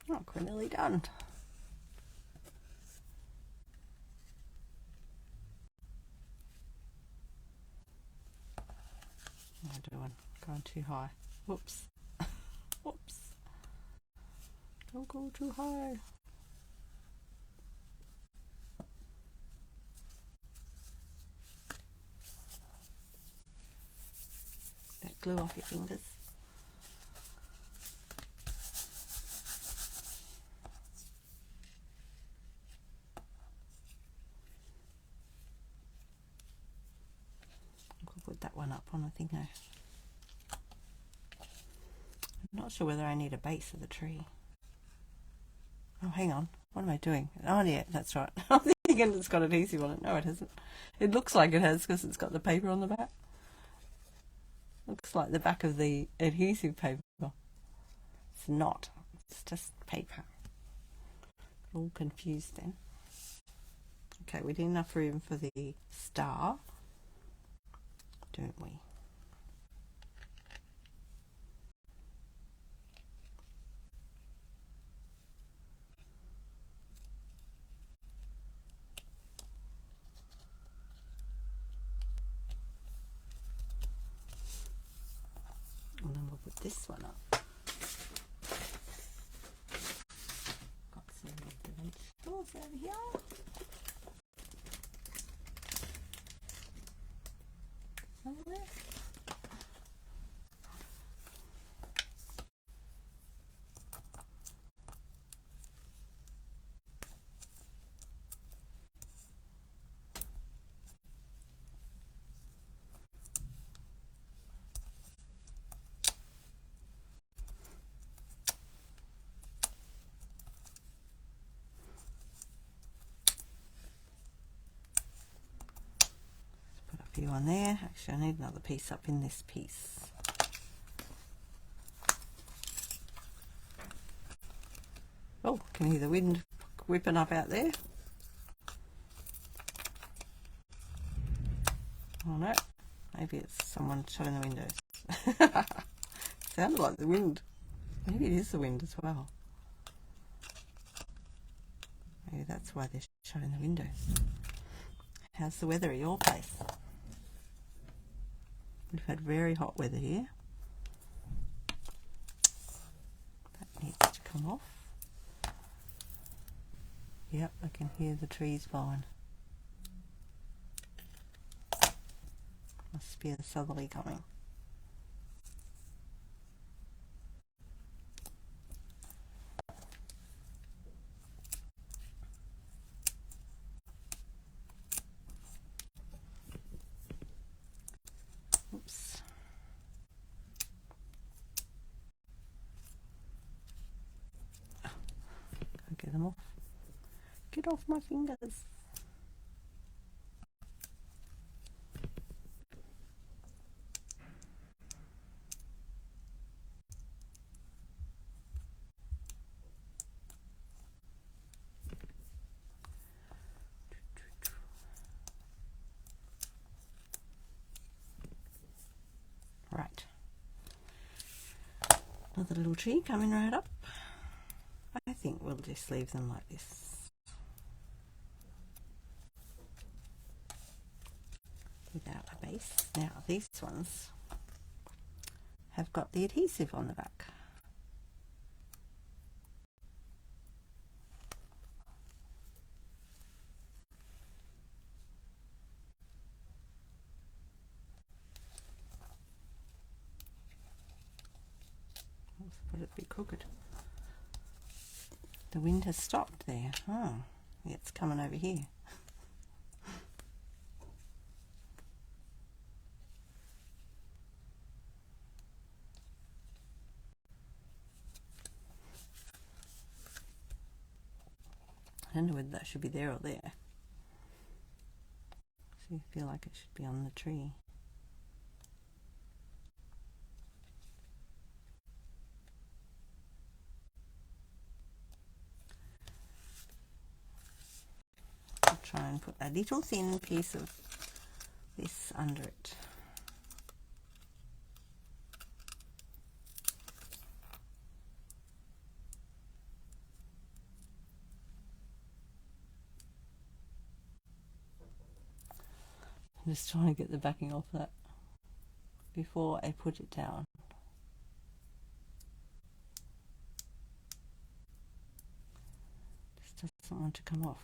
Oh, we're nearly done. What am I doing? Going too high. Whoops. Whoops. Don't go too high. That glue off your fingers. I could put that one up on a thing now. I'm not sure whether I need a base of the tree. Oh, hang on. What am I doing? Oh, yeah, that's right. I'm thinking it's got adhesive on it. No, it hasn't. It looks like it has because it's got the paper on the back. Looks like the back of the adhesive paper. It's not. It's just paper. All confused then. Okay, we need enough room for the star, don't we? And then we'll put this one up. Got some of the vegetables over here. Somewhere. few on there. Actually, I need another piece up in this piece. Oh, can you hear the wind whipping up out there? Oh no, maybe it's someone shutting the windows. Sounded like the wind. Maybe it is the wind as well. Maybe that's why they're shutting the windows. How's the weather at your place? We've had very hot weather here. That needs to come off. Yep, I can hear the trees blowing. Must be a southerly coming. Oops. Can't get them off. Get off my fingers. Right. Another little tree coming right up. I think we'll just leave them like this. Without a base. Now these ones have got the adhesive on the back. Would it be crooked? The wind has stopped there. Oh, it's coming over here. I don't know whether that should be there or there. So I feel like it should be on the tree. I'll try and put a little thin piece of this under it. I'm just trying to get the backing off that before I put it down. Just doesn't want to come off.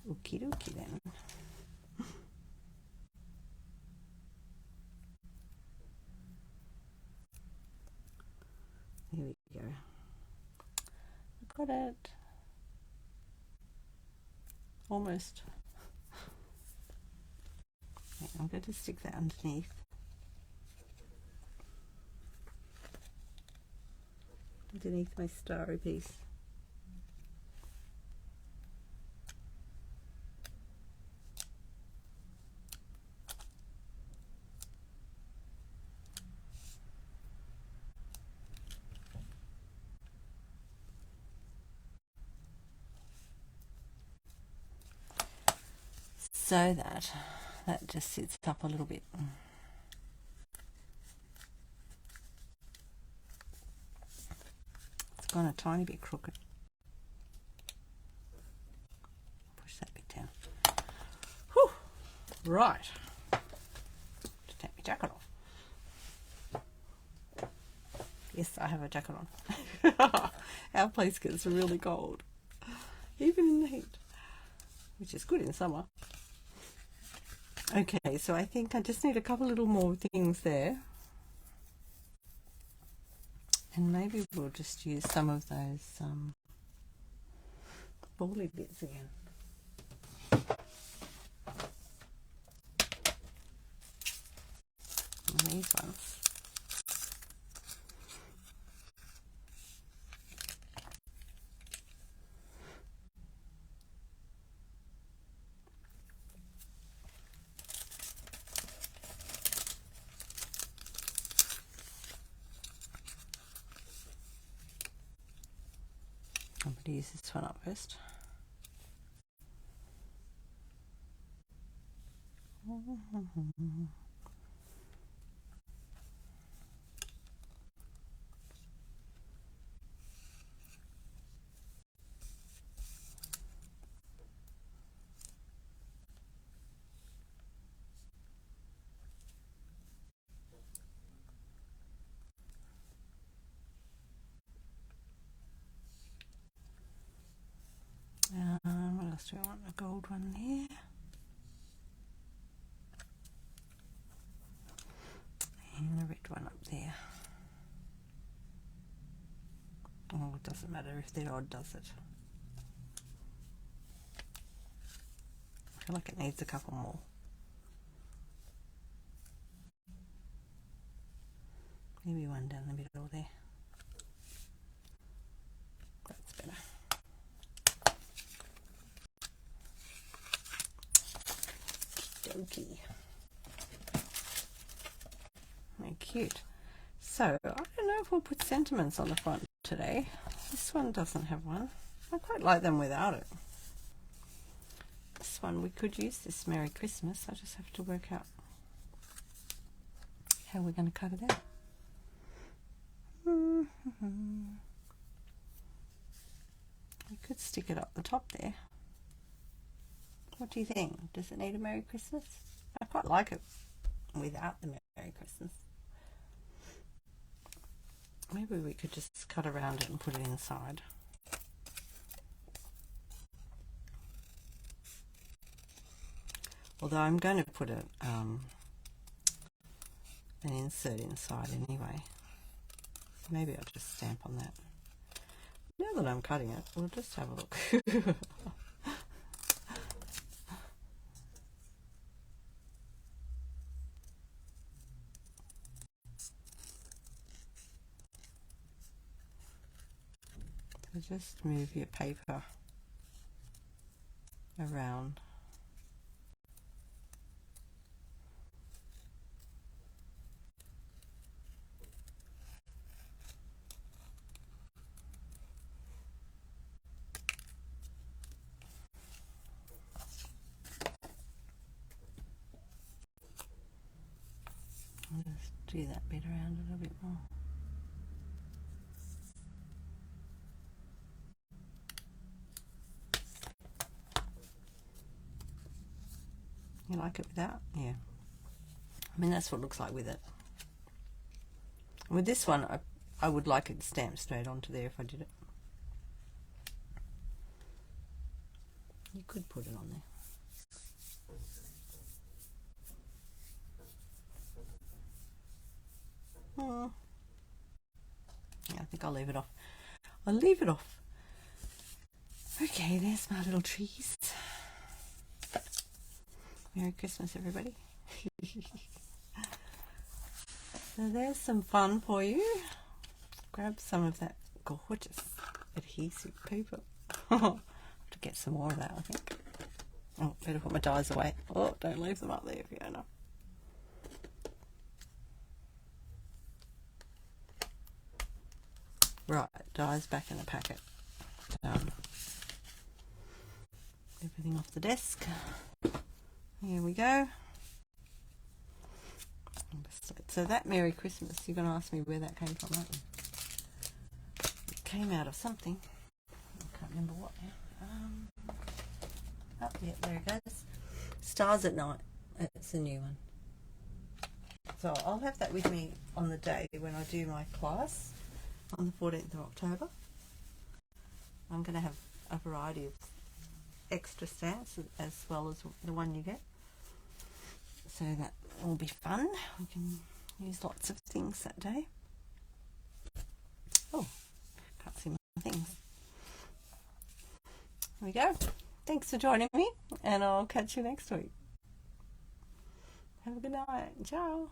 Okie dokie then. There we go. Got it. Almost. Okay, I'm going to stick that underneath. Underneath my starry piece. So that just sits up a little bit. It's gone a tiny bit crooked. Push that bit down. Whew. Right. Just take my jacket off. Yes, I have a jacket on. Our place gets really cold, even in the heat, which is good in summer. Okay, so I think I just need a couple little more things there. And maybe we'll just use some of those bally bits again. And these ones. to use this one up first. What else do I want? A gold one there. And a red one up there. Oh, it doesn't matter if they're odd, does it? I feel like it needs a couple more. Maybe one down the middle there. That's better. Okey-dokey. Very cute. So, I don't know if we'll put sentiments on the front today. This one doesn't have one. I quite like them without it. This one, we could use this Merry Christmas. I just have to work out how we're going to cut it out. We could stick it up the top there. What do you think? Does it need a Merry Christmas? I quite like it without the Merry Christmas. Maybe we could just cut around it and put it inside. Although I'm going to put an insert inside anyway. So maybe I'll just stamp on that. Now that I'm cutting it, we'll just have a look. So just move your paper around. I'll just do that bit around it a bit more. You like it without? Yeah. I mean, that's what it looks like with it. With this one, I would like it stamped straight onto there if I did it. You could put it on there. Yeah, I think I'll leave it off. I'll leave it off. Okay, there's my little trees. Merry Christmas, everybody. So there's some fun for you. Grab some of that gorgeous adhesive paper. I have to get some more of that, I think. Oh, better put my dies away. Oh, don't leave them up there, Fiona. Right, dies back in the packet. Done. Everything off the desk. Here we go. So that Merry Christmas, you're going to ask me where that came from, aren't you? It came out of something. I can't remember what now. Oh, yeah, there it goes. Stars at Night. It's a new one. So I'll have that with me on the day when I do my class on the 14th of October. I'm going to have a variety of extra stamps as well as the one you get. So that will be fun. We can use lots of things that day. Oh, can't see my things. There we go. Thanks for joining me, and I'll catch you next week. Have a good night. Ciao.